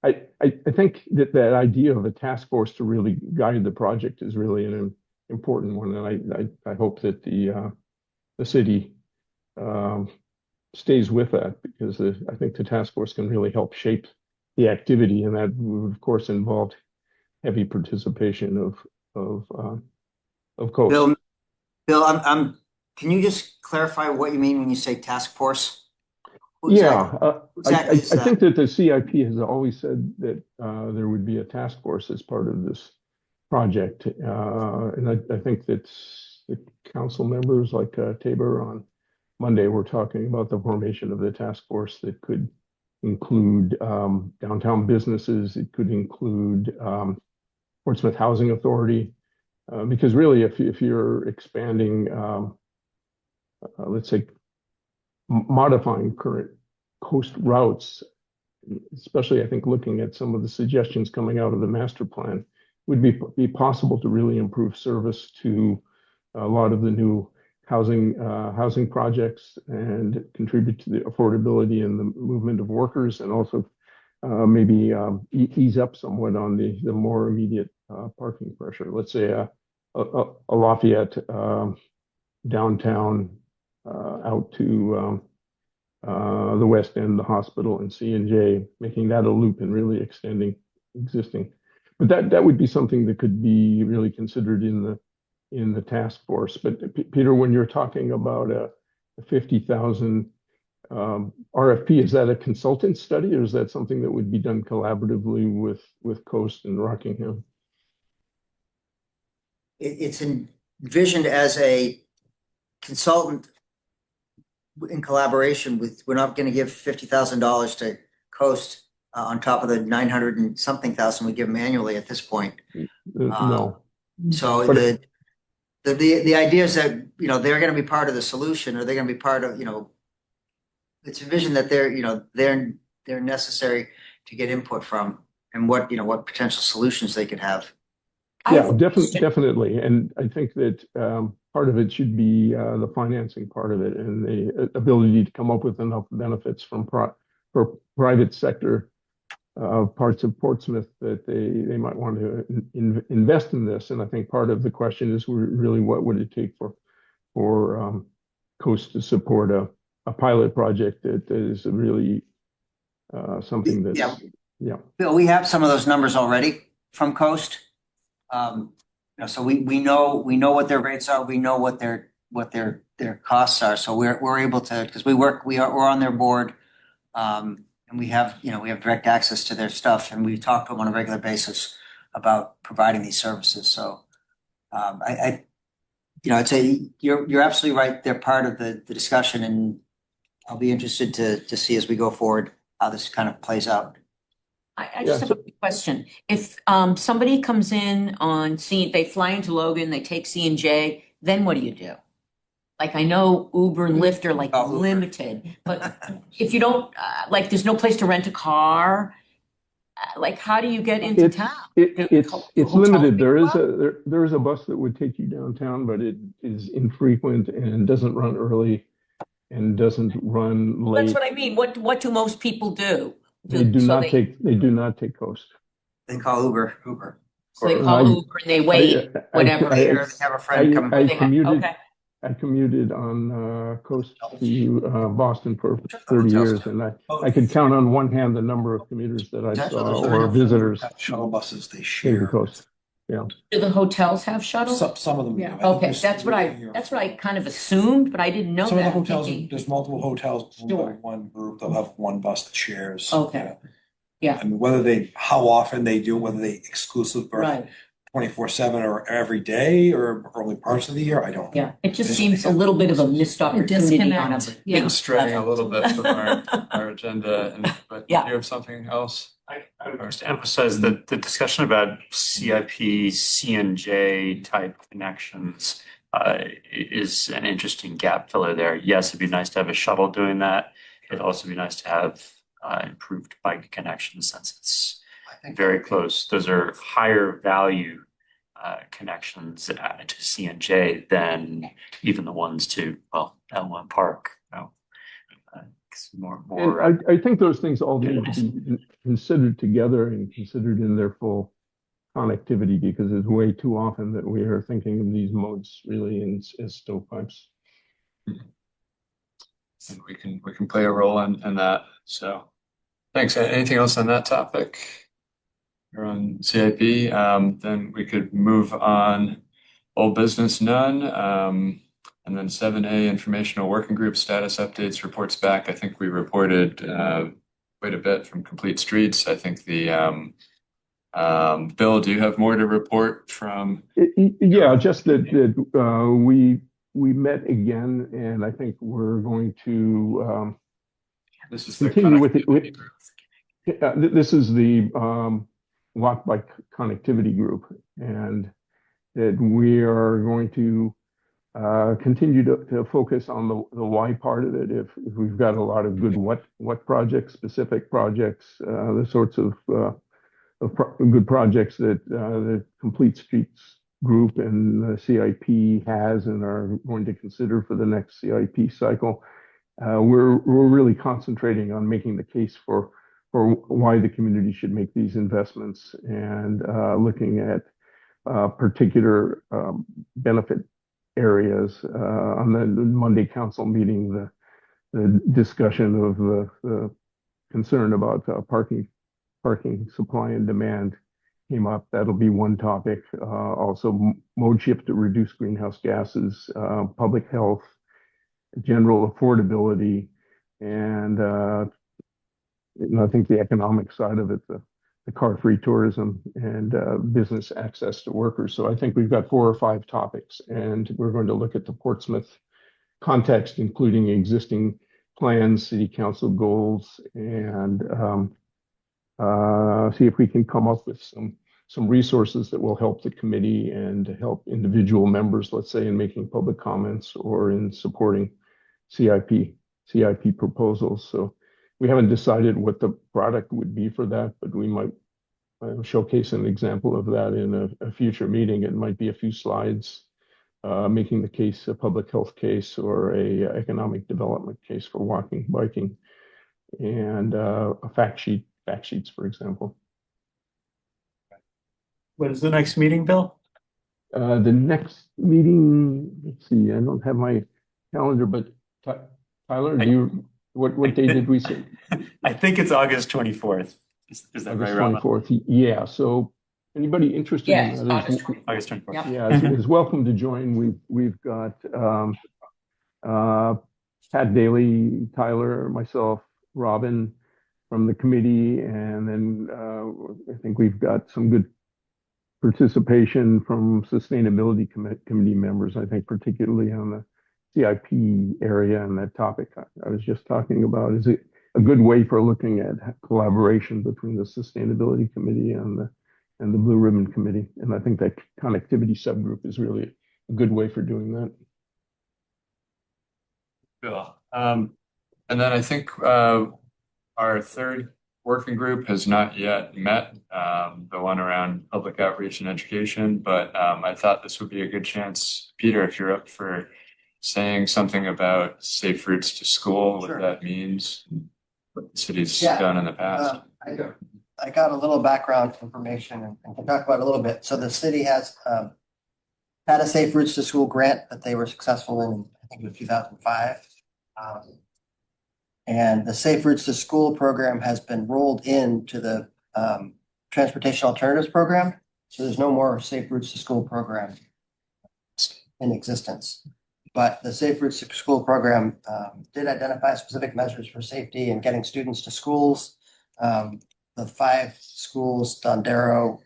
I think that idea of a task force to really guide the project is really an important one, and I hope that the city stays with that, because I think the task force can really help shape the activity, and that would of course involve heavy participation of Coast. Bill, can you just clarify what you mean when you say task force? Who Yeah, exactly I is that? think that the CIP has always said that there would be a task force as part of this project, and I think that the council members like Tabor on Monday were talking about the formation of the task force that could include downtown businesses. It could include Portsmouth Housing Authority, because really, if you're expanding, let's say, modifying current coast routes, especially I think looking at some of the suggestions coming out of the master plan, would be possible to really improve service to a lot of the new housing projects and contribute to the affordability and the movement of workers, and also maybe ease up somewhat on the more immediate parking pressure. Let's say a Lafayette downtown out to the West End, the hospital, and C&J, making that a loop and really extending existing. But that would be something that could be really considered in the task force. But Peter, when you're talking about a 50,000 RFP, is that a consultant study, or is that something that would be done collaboratively with Coast and Rockingham? It's envisioned as a consultant in collaboration with, we're not going to give $50,000 to Coast on top of the 900 and something thousand we give them annually at this point. No. So the idea is that, they're going to be part of the solution, or they're going to be part of, it's envisioned that they're necessary to get input from, and what potential solutions they could have. Yeah, definitely. And I think that part of it should be the financing part of it, and the ability to come up with enough benefits for private sector parts of Portsmouth that they might want to invest in this. And I think part of the question is really what would it take for Coast to support a pilot project that is really something that's Bill, we have some of those numbers already from Coast. So we know what their rates are. We know what their costs are. So we're able to, because we're on their board, and we have direct access to their stuff, and we talk to them on a regular basis about providing these services. So I'd say you're absolutely right. They're part of the discussion, and I'll be interested to see as we go forward how this kind of plays out. I just have a quick question. If somebody comes in they fly into Logan, they take C&J, then what do you do? Like, I know Uber and Lyft are like limited, but if you don't, there's no place to rent a car, how do you get into town? It's limited. There is a bus that would take you downtown, but it is infrequent and doesn't run early and doesn't run late. That's what I mean. What do most people do? They do not take Coast. They call Uber. So they call Uber and they wait, whatever. They have a friend coming. I commuted on Coast to Boston for 30 years, and I could count on one hand the number of commuters that I saw or visitors. Shuttle buses they take share. the Coast. Yeah. Do the hotels have shuttles? Some of them. Yeah. do. I think Okay, there's that's what I kind of assumed, but I didn't know Some of the that. hotels, there's multiple hotels, Sure. one group, they'll have one bus that shares. Okay. Yeah. And how often they do, whether they exclusive or Right. 24/7 or every day or only parts of the year, I don't know. Yeah, it just seems a little bit of a missed opportunity on a disconnect. Yeah. big Straying a little bit from our agenda, but do Yeah. you have something else? I would just emphasize that the discussion about CIP, CNJ type connections is an interesting gap filler there. Yes, it'd be nice to have a shuttle doing that. It'd also be nice to have improved bike connections since it's I think very close. Those are higher value connections to CNJ than even the ones to, well, L1 Park. It's more. And I think those things all need to be considered together and considered in their full connectivity, because it's way too often that we are thinking of these modes really as stovepipes. And we can play a role in that. So thanks. Anything else on that topic? Or on CIP? Then we could move on. Old business, none. And then 7A, informational working group status updates, reports back. I think we reported quite a bit from Complete Streets. I think the Bill, do you have more to report from? Yeah, just that we met again, and I think we're going to This is continue with connectivity group. this is the walk bike connectivity group, and that we are going to continue to focus on the why part of it. If we've got a lot of good what projects, specific projects, the sorts of good projects that the Complete Streets group and the CIP has and are going to consider for the next CIP cycle. We're really concentrating on making the case for why the community should make these investments, and looking at particular benefit areas. On the Monday council meeting, the discussion of the concern about parking supply and demand came up. That'll be one topic. Also, mode shift to reduce greenhouse gases, public health, general affordability, and I think the economic side of it, the car-free tourism and business access to workers. So I think we've got 4 or 5 topics, and we're going to look at the Portsmouth context, including existing plans, city council goals, and see if we can come up with some resources that will help the committee and help individual members, let's say, in making public comments or in supporting CIP proposals. So we haven't decided what the product would be for that, but we might showcase an example of that in a future meeting. It might be a few slides making the case, a public health case or a economic development case for walking, biking, and a fact sheets, for example. When is the next meeting, Bill? The next meeting, let's see, I don't have my calendar, but Tyler, what day did we say? I think it's August 24th. Is that August right, Rob? 24th. Yeah. So anybody interested Yeah, in that is, August 24th. Yep. yeah, is welcome to join. We've got Pat Daly, Tyler, myself, Robin from the committee, and then I think we've got some good participation from sustainability committee members, I think particularly on the CIP area and that topic I was just talking about. Is it a good way for looking at collaboration between the sustainability committee and the Blue Ribbon Committee? And I think that connectivity subgroup is really a good way for doing that. Cool. And then I think our third working group has not yet met, the one around public outreach and education, but I thought this would be a good chance, Peter, if you're up for saying something about safe routes to school, Sure. what that means, what the city's Yeah. done in the past. I got a little background information and can talk about it a little bit. So the city has had a Safe Routes to School grant that they were successful in, I think it was 2005. And the Safe Routes to School program has been rolled into the Transportation Alternatives Program. So there's no more Safe Routes to School program in existence. But the Safe Routes to School program did identify specific measures for safety and getting students to schools. The 5 schools, Dondero,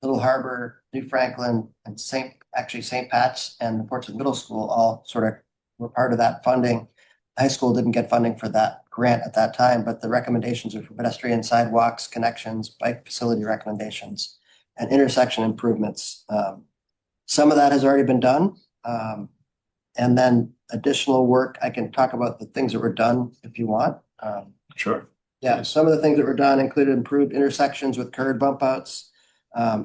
Little Harbor, New Franklin, and St. Pat's and the Portsmouth Middle School all sort of were part of that funding. high school didn't get funding for that grant at that time, but the recommendations are for pedestrian sidewalks, connections, bike facility recommendations, and intersection improvements. Some of that has already been done. And then additional work, I can talk about the things that were done if you want. Sure. Yeah, Yes. some of the things that were done included improved intersections with curb bump outs,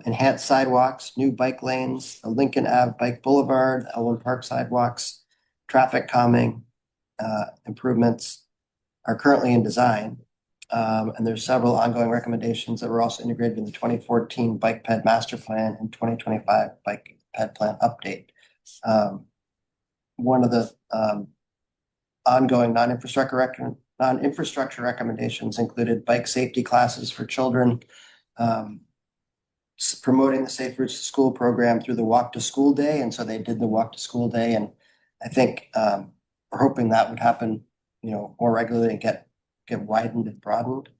enhanced sidewalks, new bike lanes, the Lincoln Ave Bike Boulevard, Elwyn Park sidewalks, traffic calming improvements are currently in design. And there's several ongoing recommendations that were also integrated in the 2014 Bike Ped Master Plan and 2025 Bike Ped Plan Update. One of the ongoing non-infrastructure recommendations included bike safety classes for children, promoting the Safe Routes to School program through the Walk to School Day. And so they did the Walk to School Day. And I think we're hoping that would happen, more regularly and get widened and broadened.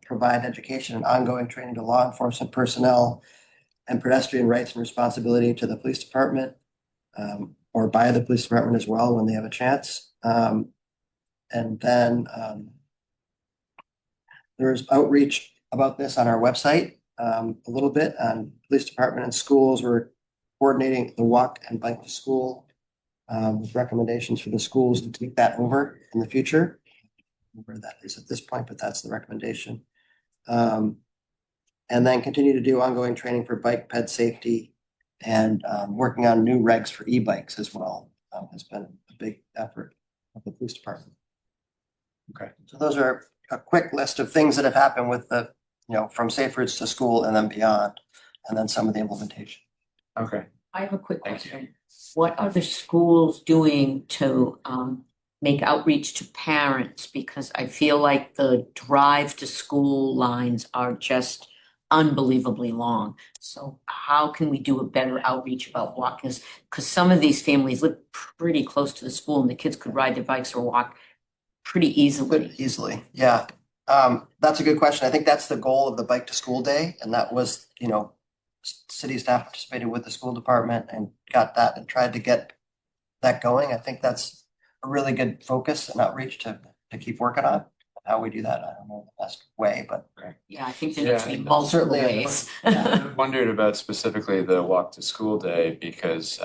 Provide education and ongoing training to law enforcement personnel and pedestrian rights and responsibility to the police department, or by the police department as well when they have a chance. And then there's outreach about this on our website a little bit on police department and schools. We're coordinating the walk and bike to school with recommendations for the schools to take that over in the future. Where that is at this point, but that's the recommendation. And then continue to do ongoing training for bike ped safety and working on new regs for e-bikes as well has been a big effort of the police department. Okay. So those are a quick list of things that have happened with the, from Safe Routes to School and then beyond, and then some of the implementation. Okay. I have a quick Thank you. question. What are the schools doing to make outreach to parents? Because I feel like the drive to school lines are just unbelievably long. So how can we do a better outreach about walking? Because some of these families live pretty close to the school and the kids could ride their bikes or walk pretty easily. Easily, yeah. That's a good question. I think that's the goal of the Bike to School Day. And that was, city staff participated with the school department and got that and tried to get that going. I think that's a really good focus and outreach to keep working on. How we do that, I don't know the best way, but Yeah, I think there needs to be Yeah, multiple certainly. ways. I wondered about specifically the Walk to School Day because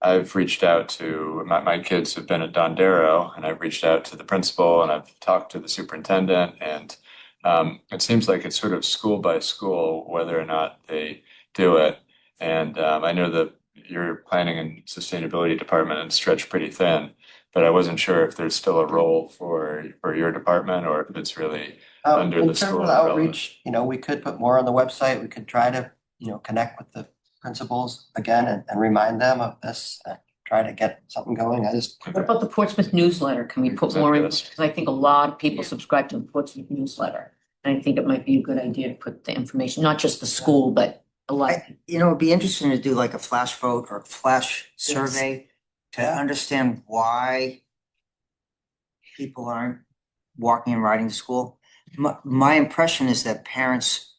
I've reached out to my kids have been at Dondero, and I've reached out to the principal and I've talked to the superintendent, and it seems like it's sort of school by school whether or not they do it. And I know that your planning and sustainability department is stretched pretty thin, but I wasn't sure if there's still a role for your department or if it's really under in the terms school of the umbrella. outreach, we could put more on the website. We could try to, connect with the principals again and remind them of this, try to get something going. What about the Portsmouth newsletter? Can we put more in? Yes. Because I think a lot of people subscribe to the Portsmouth newsletter. And I think it might be a good idea to put the information, not just the school, but a lot. It'd be interesting to do like a flash vote or flash survey to understand why people aren't walking and riding to school. My impression is that parents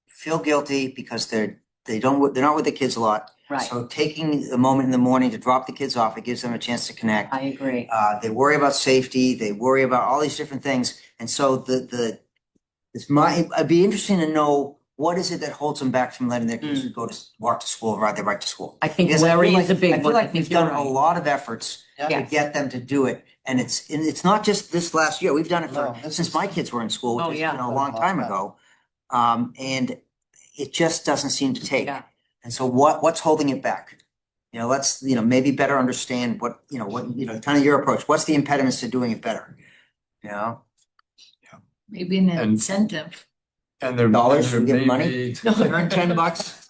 feel guilty because they're not with the kids a lot. Right. So taking the moment in the morning to drop the kids off, it gives them a chance to connect. I agree. They worry about safety. They worry about all these different things. And so it'd be interesting to know what is it that holds them back from letting their kids walk to school, ride their bike to school. I think Because worry feel is a big I feel one. like we've done a lot of efforts to Yes. get them to do it. And it's not just this last year. We've done it since my kids were in school, Oh, which is yeah. a long time ago. And it just doesn't seem to take. Yeah. And so what's holding it back? Let's, maybe better understand what kind of your approach. What's the impediments to doing it better? Maybe an And- incentive. And there Dollars, there we give may money? be- Earn $10.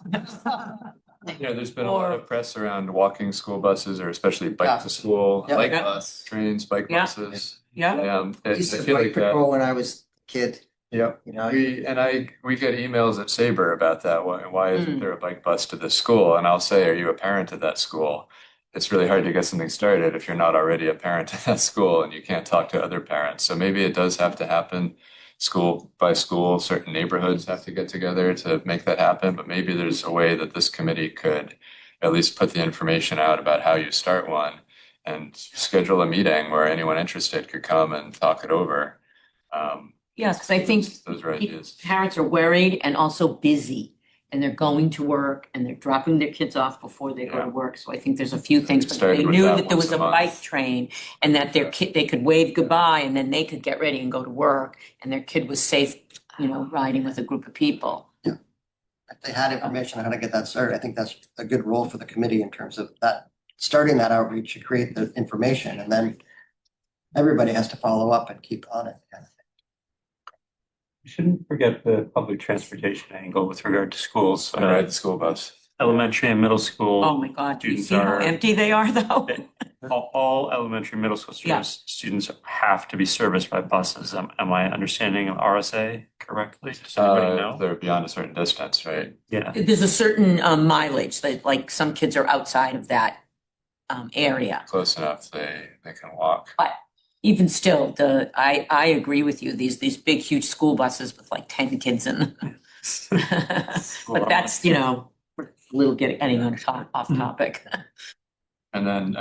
There's been a lot of press around walking school buses, or especially bike to school, Yeah. bike Yeah. bus, trains, bike Yeah. buses. Yeah. I Used to feel bike like that. patrol when I was a kid. Yep. We get emails at Sabre about that. Why isn't there a bike bus to this school? And I'll say, are you a parent at that school? It's really hard to get something started if you're not already a parent at that school and you can't talk to other parents. So maybe it does have to happen school by school. Certain neighborhoods have to get together to make that happen. But maybe there's a way that this committee could at least put the information out about how you start one and schedule a meeting where anyone interested could come and talk it over. Yeah, because I think those are ideas. parents are worried and also busy, and they're going to work and they're dropping their kids off before they go Yeah. to work. So I think there's a few things, but started they with knew that that there once was a a month. bike train and that their kid, they could wave goodbye and then they could get ready and go to work, and their kid was safe, riding with a group of people. If they had information on how to get that started, I think that's a good role for the committee in terms of that, starting that outreach to create the information, and then everybody has to follow up and keep on it. We shouldn't forget the public transportation angle with regard to schools. And ride the school bus. Elementary and middle school. Oh my God, do you Students see how are- empty they are though? All elementary, middle school Yeah. students have to be serviced by buses. Am I understanding of RSA correctly? Does anybody know? They're beyond a certain distance, right? Yeah. There's a certain mileage that, like, some kids are outside of that area. Close enough they can walk. Even still, I agree with you, these big, huge school buses with like 10 kids in them. But that's, we're a little getting off topic. And then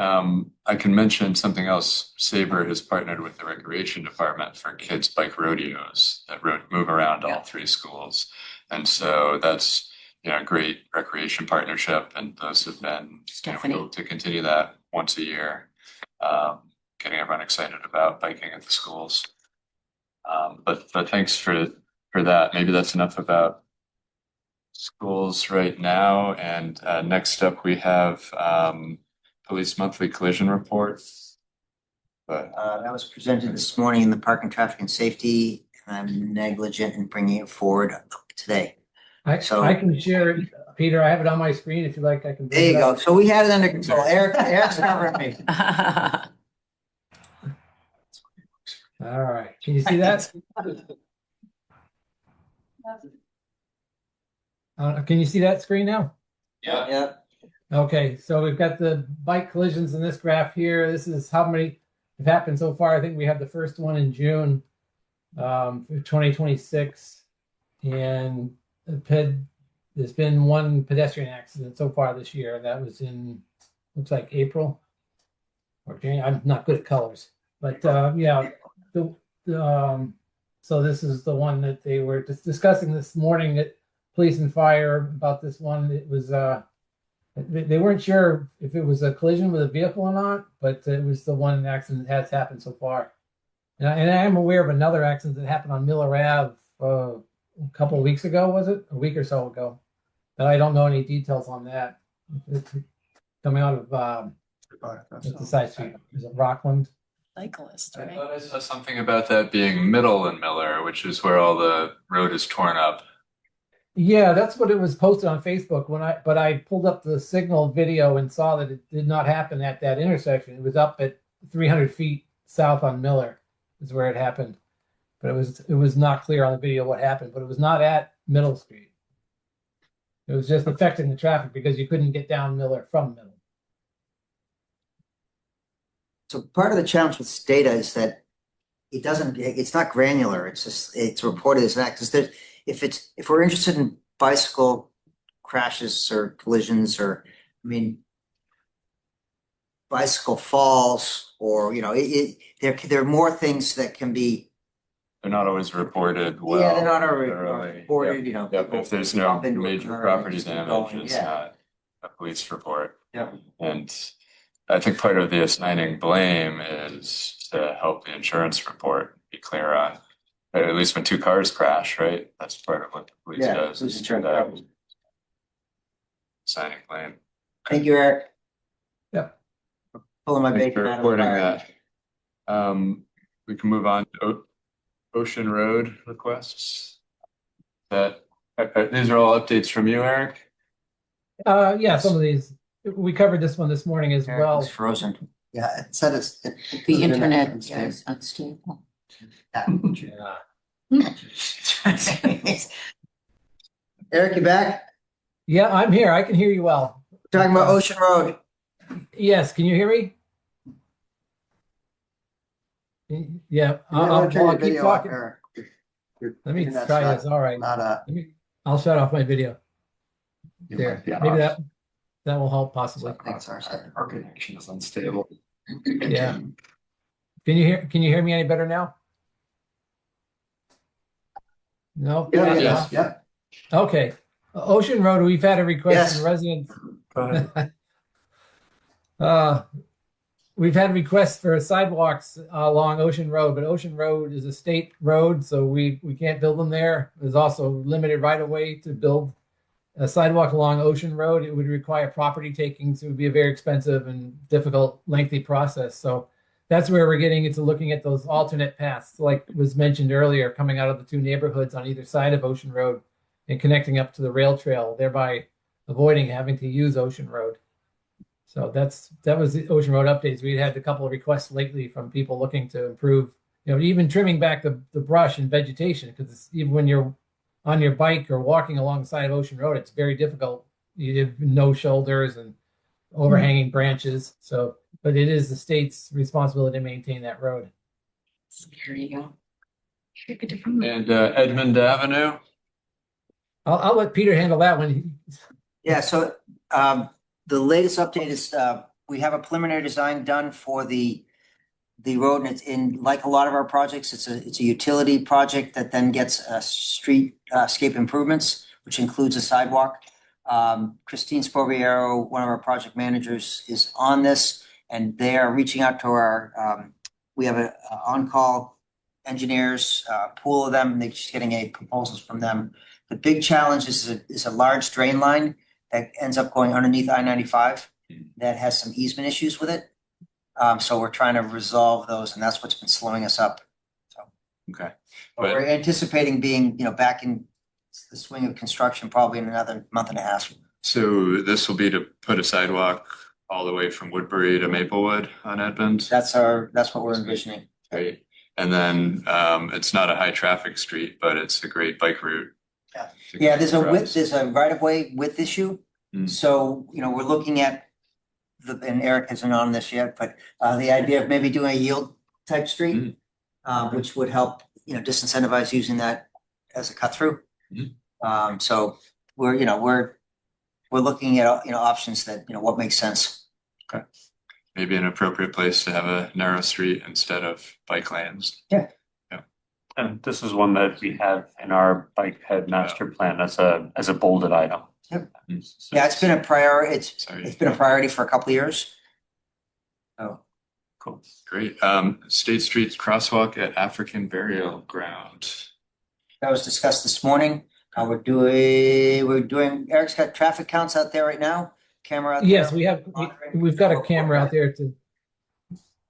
I can mention something else. Sabre has partnered with the recreation department for kids bike rodeos that move around all three schools. And so that's, a great recreation partnership. And those have been, we hope to continue that once a year, getting everyone excited about biking at the schools. But thanks for that. Maybe that's enough about schools right now. And next up we have police monthly collision report. But That was presented this morning in the Park and Traffic and Safety, and I'm negligent in bringing it forward today. I can share it, Peter. I have it on my screen. If you like, I can. There you go. So we had it under control. Eric's covering me. All right. Can you see that? Can you see that screen now? Yeah. Okay, so we've got the bike collisions in this graph here. This is how many have happened so far. I think we have the first one in June, 2026, and there's been one pedestrian accident so far this year. That was in, looks like April or January. I'm not good at colors, but so this is the one that they were discussing this morning at police and fire about this one. It was they weren't sure if it was a collision with a vehicle or not, but it was the one accident that has happened so far. And I am aware of another accident that happened on Miller Ave a couple of weeks ago, was it? A week or so ago. But I don't know any details on that. It's coming out of the side street. Is it Rockland? Cyclist, I right? thought I saw something about that being Middle and Miller, which is where all the road is torn up. Yeah, that's what it was posted on Facebook but I pulled up the signal video and saw that it did not happen at that intersection. It was up at 300 feet south on Miller is where it happened. But it was not clear on the video what happened, but it was not at Middle Street. It was just affecting the traffic because you couldn't get down Miller from Middle. So part of the challenge with this data is that it's not granular. It's reported as an act. If we're interested in bicycle crashes or collisions bicycle falls or, there are more things that can be. They're not always reported well. Yeah, they're not thoroughly. reported, Yep. If there's no bump into a major car and property just keep damage, going. it's Yeah. not a police report. Yeah. And I think part of the assigning blame is to help the insurance report be clear on, at least when two cars crash, right? That's part of what the police Yeah, does. police is insurance. Assigning blame. Thank you, Eric. Yep. Pulling my Thanks bacon for out of the reporting fire. that. We can move on to Ocean Road requests. These are all updates from you, Eric? Yeah, some of these we covered this one this morning as Eric well. was frozen. Yeah, it said The internet is unstable. Yeah. Eric, you back? Yeah, I'm here. I can hear you well. Talking about Ocean Road. Yes, can you hear me? Yeah, I'll keep talking. Let me try this. All right. I'll shut off my video. There. Maybe that will help possibly. Our connection is unstable. Yeah. Can you hear me any better now? No? Yeah, Yes. yeah. Okay. Ocean Road, we've had a request Yes. from residents. Go ahead. Uh, we've had requests for sidewalks along Ocean Road, but Ocean Road is a state road, so we can't build them there. There's also limited right of way to build a sidewalk along Ocean Road. It would require property takings. It would be a very expensive and difficult, lengthy process. So that's where we're getting into looking at those alternate paths, like was mentioned earlier, coming out of the two neighborhoods on either side of Ocean Road and connecting up to the rail trail, thereby avoiding having to use Ocean Road. So that was the Ocean Road updates. We had a couple of requests lately from people looking to improve, even trimming back the brush and vegetation, because even when you're on your bike or walking along the side of Ocean Road, it's very difficult. You have no shoulders and overhanging branches. So, but it is the state's responsibility to maintain that road. There you go. Pick a different route. And Edmond Avenue. I'll let Peter handle that one. Yeah, so the latest update is we have a preliminary design done for the road, and it's in, like a lot of our projects, it's a utility project that then gets street scape improvements, which includes a sidewalk. Christine Spoviero, one of our project managers, is on this, and they are reaching out to our we have a on-call engineers, pool of them, and they're just getting proposals from them. The big challenge is a large drain line that ends up going underneath I-95 that has some easement issues with it. So we're trying to resolve those, and that's what's been slowing us up. So Okay. but we're anticipating being, back in the swing of construction probably in another month and a half. So this will be to put a sidewalk all the way from Woodbury to Maplewood on Edmond. That's what we're envisioning. Great. And then it's not a high traffic street, but it's a great bike route. Yeah, there's a right of way width issue. So, we're looking at and Eric hasn't on this yet, but the idea of maybe doing a yield type street, which would help, disincentivize using that as a cut through. So we're looking at, options that, what makes sense. Okay. Maybe an appropriate place to have a narrow street instead of bike lanes. Yeah. And this is one that we have in our bike ped master plan as a bolded item. Yep. So Yeah, it's been a priority. Sorry. It's been a priority for a couple of years. Oh, Cool. Great. State Street crosswalk at African Burial Ground. that was discussed this morning. We're doing. Eric's got traffic counts out there right now. Camera out there. Yes, we've got a camera out there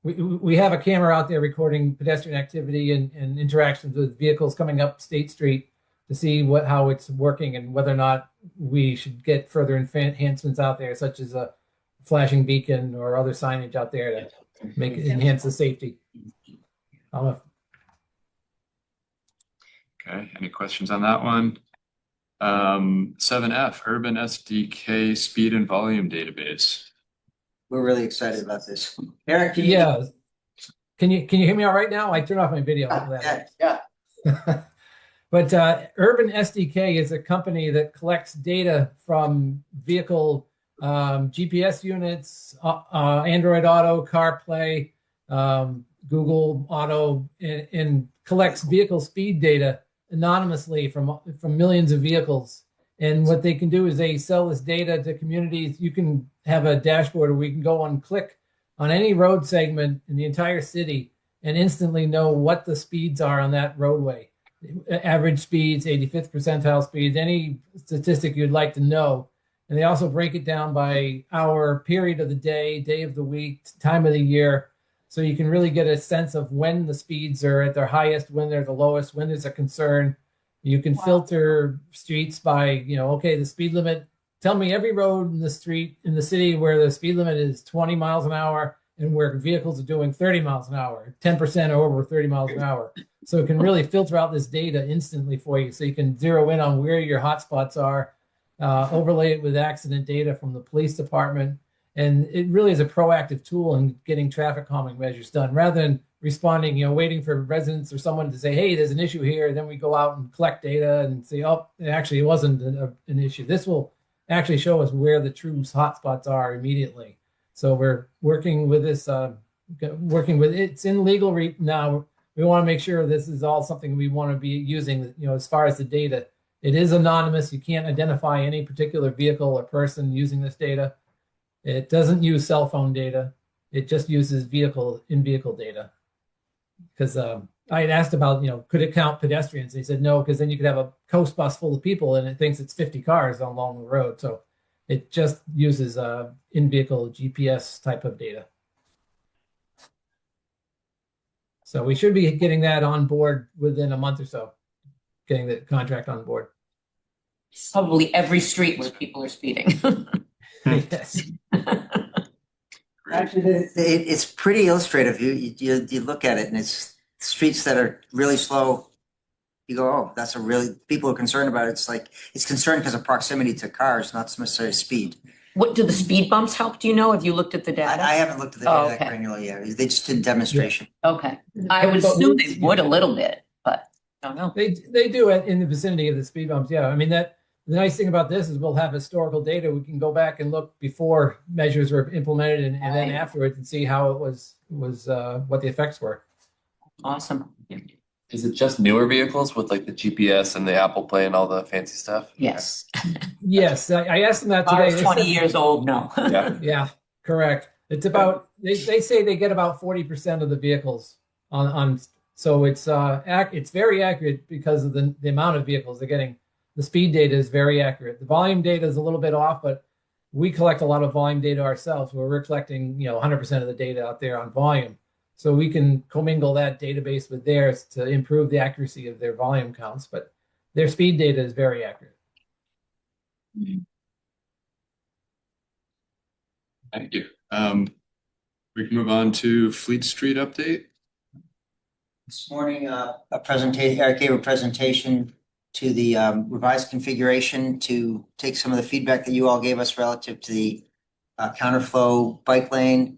we have a camera out there recording pedestrian activity and interactions with vehicles coming up State Street to see how it's working and whether or not we should get further enhancements out there, such as a flashing beacon or other signage out there to enhance the safety. Okay. Any questions on that one? 7F, Urban SDK Speed and Volume Database. We're really excited about this. Eric, can you hear me all right now? I turned off my video. Yeah. But Urban SDK is a company that collects data from vehicle GPS units, Android Auto, CarPlay, Google Auto, and collects vehicle speed data anonymously from millions of vehicles. And what they can do is they sell this data to communities. You can have a dashboard where we can go and click on any road segment in the entire city and instantly know what the speeds are on that roadway. Average speeds, 85th percentile speeds, any statistic you'd like to know. And they also break it down by hour, period of the day of the week, time of the year. So you can really get a sense of when the speeds are at their highest, when they're the lowest, when there's a concern. You can filter streets by, okay, the speed limit. Tell me every road in the street in the city where the speed limit is 20 miles an hour and where vehicles are doing 30 miles an hour, 10% over 30 miles an hour. So it can really filter out this data instantly for you. So you can zero in on where your hotspots are, overlay it with accident data from the police department. And it really is a proactive tool in getting traffic calming measures done rather than responding, waiting for residents or someone to say, hey, there's an issue here. And then we go out and collect data and say, oh, actually, it wasn't an issue. This will actually show us where the true hotspots are immediately. So we're working with this working with, it's in legal now. We want to make sure this is all something we want to be using, as far as the data. It is anonymous. You can't identify any particular vehicle or person using this data. It doesn't use cell phone data. It just uses in-vehicle data. Because I had asked about, could it count pedestrians? And he said no, because then you could have a coast bus full of people and it thinks it's 50 cars along the road. So it just uses in-vehicle GPS type of data. So we should be getting that on board within a month or so, getting the contract on board. Probably every street where people are speeding. Yes. Actually, it's pretty illustrative. You look at it and it's streets that are really slow. You go, oh, that's people are concerned about it. It's like, it's concerned because of proximity to cars, not necessarily speed. What do the speed bumps help? Do you know? Have you looked at the data? I haven't looked at the Oh, data okay. granular yet. They just did demonstration. Okay. I would assume they would a little bit, but I don't know. They do it in the vicinity of the speed bumps. Yeah. I mean, the nice thing about this is we'll have historical data. We can go back and look before measures were implemented and then afterwards and see how it was what the effects were. Awesome. Is it just newer vehicles with like the GPS and the Apple Play and all the fancy stuff? Yes. Yes. I asked them that today. Ours They 20 said- years old, no. Yeah. Yeah, correct. It's about, they say they get about 40% of the vehicles on so it's very accurate because of the amount of vehicles they're getting. The speed data is very accurate. The volume data is a little bit off, but we collect a lot of volume data ourselves where we're collecting, 100% of the data out there on volume. So we can commingle that database with theirs to improve the accuracy of their volume counts, but their speed data is very accurate. Thank you. We can move on to Fleet Street update. This morning, Eric gave a presentation to the revised configuration to take some of the feedback that you all gave us relative to the counterflow bike lane,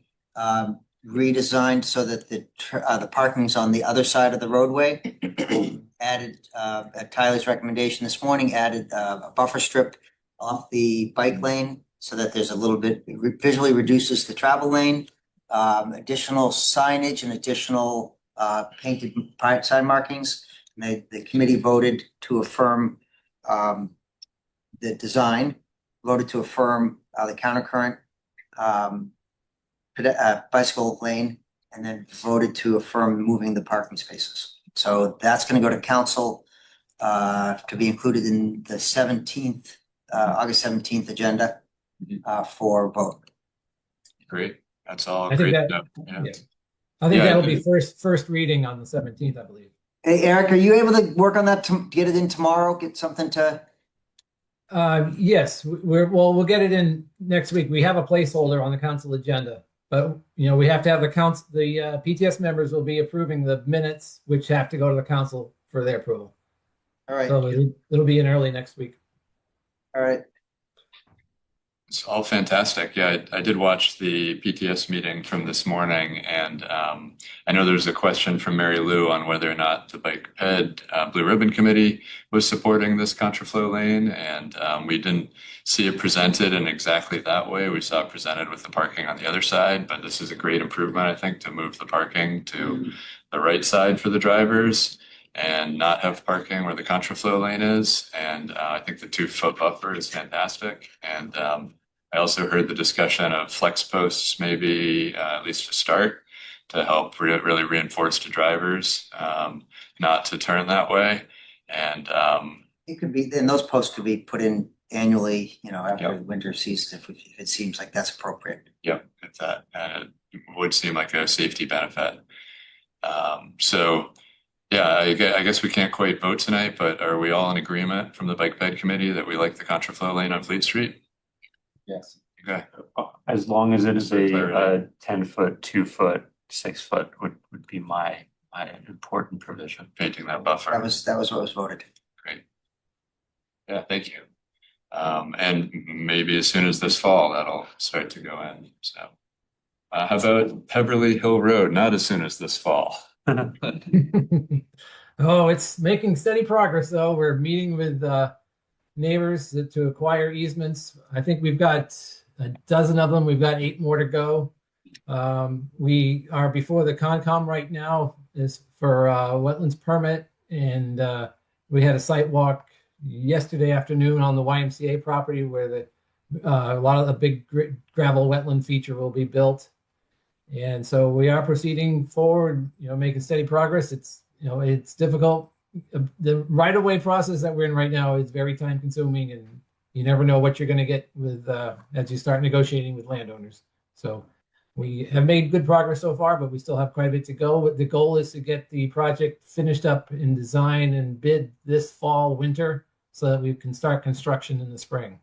redesigned so that the parking's on the other side of the roadway. Added, at Tyler's recommendation this morning, added a buffer strip off the bike lane so that there's a little bit, visually reduces the travel lane. Additional signage and additional painted sign markings. The committee voted to affirm the design, voted to affirm the countercurrent bicycle lane, and then voted to affirm moving the parking spaces. So that's going to go to council to be included in the 17th, August 17th agenda for vote. Great. That's all I think great. that- Yeah. I think Yeah, that'll be first reading on the 17th, I believe. Hey, Eric, are you able to work on that to get it in tomorrow? Get something to. Yes, we'll get it in next week. We have a placeholder on the council agenda, but we have to have the PTS members will be approving the minutes, which have to go to the council for their approval. All right. So it'll be in early next week. All right. It's all fantastic. Yeah, I did watch the PTS meeting from this morning, and I know there's a question from Mary Lou on whether or not the Bike Ped Blue Ribbon Committee was supporting this contraflow lane, and we didn't see it presented in exactly that way. We saw it presented with the parking on the other side, but this is a great improvement, I think, to move the parking to the right side for the drivers and not have parking where the contraflow lane is. And I think the 2-foot buffer is fantastic. And I also heard the discussion of flex posts, maybe at least to start, to help really reinforce to drivers not to turn that way. And It could be, then those posts could be put in annually, after Yep. the winter season, if it seems like that's appropriate. yeah, if that it would seem like a safety benefit. So yeah, I guess we can't quite vote tonight, but are we all in agreement from the Bike Ped Committee that we like the contraflow lane on Fleet Street? Yes. Okay. As long as it is For clarity. a 10-foot, 2-foot, 6-foot would be my important provision. Painting that buffer. That was what was voted. Great. Yeah, thank you. And maybe as soon as this fall, that'll start to go in. So, how about Peverly Hill Road? Not as soon as this fall. Oh, it's making steady progress, though. We're meeting with neighbors to acquire easements. I think we've got a dozen of them. We've got 8 more to go. We are before the Concom right now is for wetlands permit, and we had a site walk yesterday afternoon on the YMCA property where a lot of the big gravel wetland feature will be built. And so we are proceeding forward, making steady progress. It's difficult. The right-of-way process that we're in right now is very time-consuming, and you never know what you're going to get with as you start negotiating with landowners. So we have made good progress so far, but we still have quite a bit to go. The goal is to get the project finished up in design and bid this fall, winter, so that we can start construction in the spring.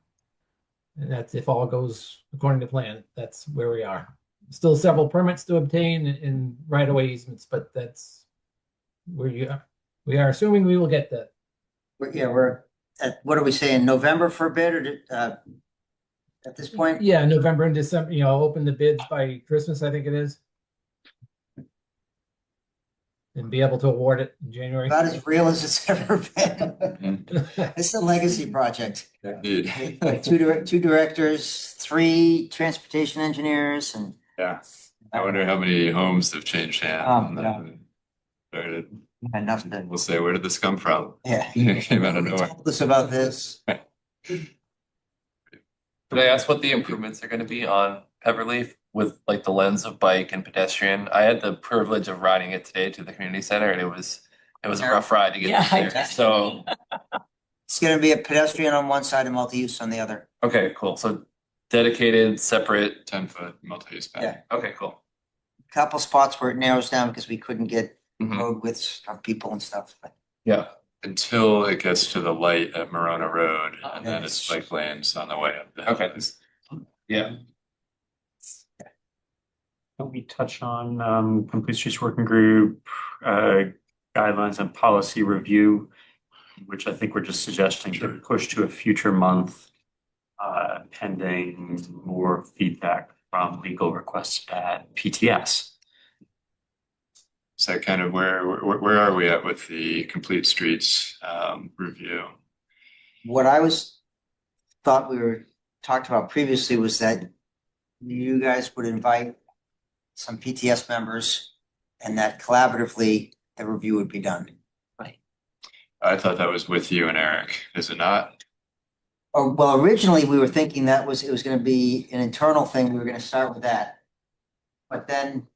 And that's if all goes according to plan. That's where we are. Still several permits to obtain in right-of-way easements, but that's where you are. We are assuming we will get that. We're at, what are we saying, November for a bid, or at this point? Yeah, November and December, open the bids by Christmas, I think it is. And be able to award it in January. About as real as it's ever been. It's a legacy project. Indeed. Two directors, 3 transportation engineers, and Yeah. I wonder how many homes have changed hands. Started. enough to, We'll say, where did this come from? yeah. It came out of Who nowhere. told us about this? Could I ask what the improvements are going to be on Pepperleaf with like the lens of bike and pedestrian? I had the privilege of riding it today to the community center, and it was a rough ride to get Yeah, I there. bet. So It's gonna be a pedestrian on one side and multi-use on the other. okay, cool. So dedicated, separate. 10-foot multi-use path. Yeah. Okay, cool. Couple spots where it narrows down because we couldn't get Mhm. road widths from people and stuff. But Yeah. Until it gets to the light at Morona Road, and then Yes. it's bike lanes on the way up the hill. Okay. Yeah. Can we touch on Complete Streets Working Group guidelines and policy review, which I think we're just suggesting to push to a future month pending more feedback from legal requests at PTS. Is that kind of where are we at with the Complete Streets review? what I thought we were talked about previously was that you guys would invite some PTS members and that collaboratively the review would be done. I thought that was with you and Eric, is it not? Oh, well, originally we were thinking it was gonna be an internal thing. We were gonna start with that. But then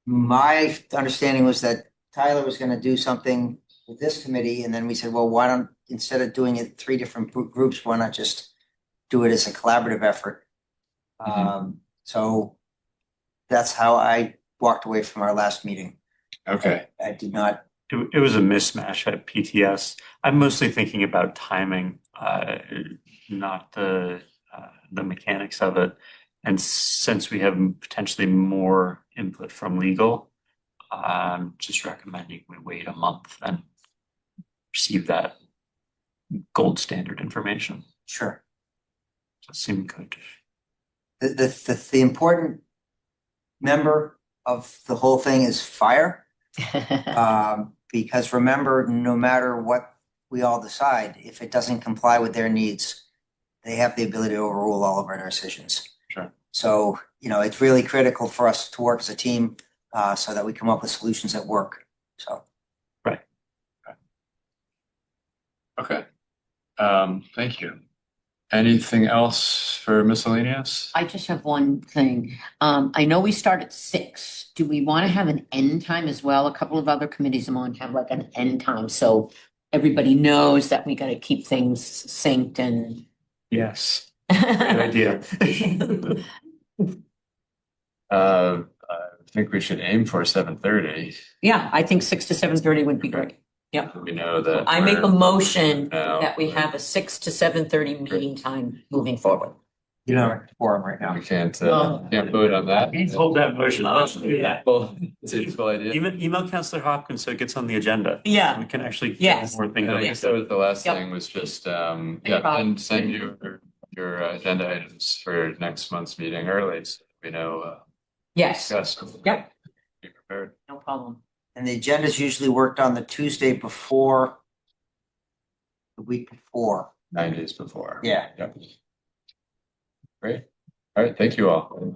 my understanding was that Tyler was gonna do something with this committee, and then we said, well, why don't, instead of doing it 3 different groups, why not just do it as a collaborative effort? So that's how I walked away from our last meeting. Okay. I did not, It was a mismatch at PTS. I'm mostly thinking about timing, not the mechanics of it. And since we have potentially more input from legal, I'm just recommending we wait a month and receive that gold standard information. sure. Does seem good. The important member of the whole thing is fire. Because remember, no matter what we all decide, if it doesn't comply with their needs, they have the ability to overrule all of our decisions. Sure. So, it's really critical for us to work as a team, so that we come up with solutions that work. So, Okay. Thank you. Anything else for miscellaneous? I just have one thing. I know we start at 6. Do we want to have an end time as well? A couple of other committees I'm on have like an end time, so everybody knows that we got to keep things synced and. Yes, good idea. I think we should aim for 7:30. Yeah, I think 6 to 7:30 would be great. We know that. I make a we're- motion now, that we but- have a 6 to 7:30 meeting time moving forward. you know, forum right now. We can't No. vote on that. Hold that motion. Let's do that. Well, it's a useful idea. Email Councillor Hopkins so it gets on the agenda. Yeah. We can actually. Yes. More things And on I the guess that was the last Yep. thing was just, problem. and send your agenda items for next month's meeting early, so we know, Yes, discuss. Yep. Be prepared. no problem. And the agenda is usually worked on the Tuesday before, the week before. 9 days before. Yeah. Yep. Great. All right, thank you all.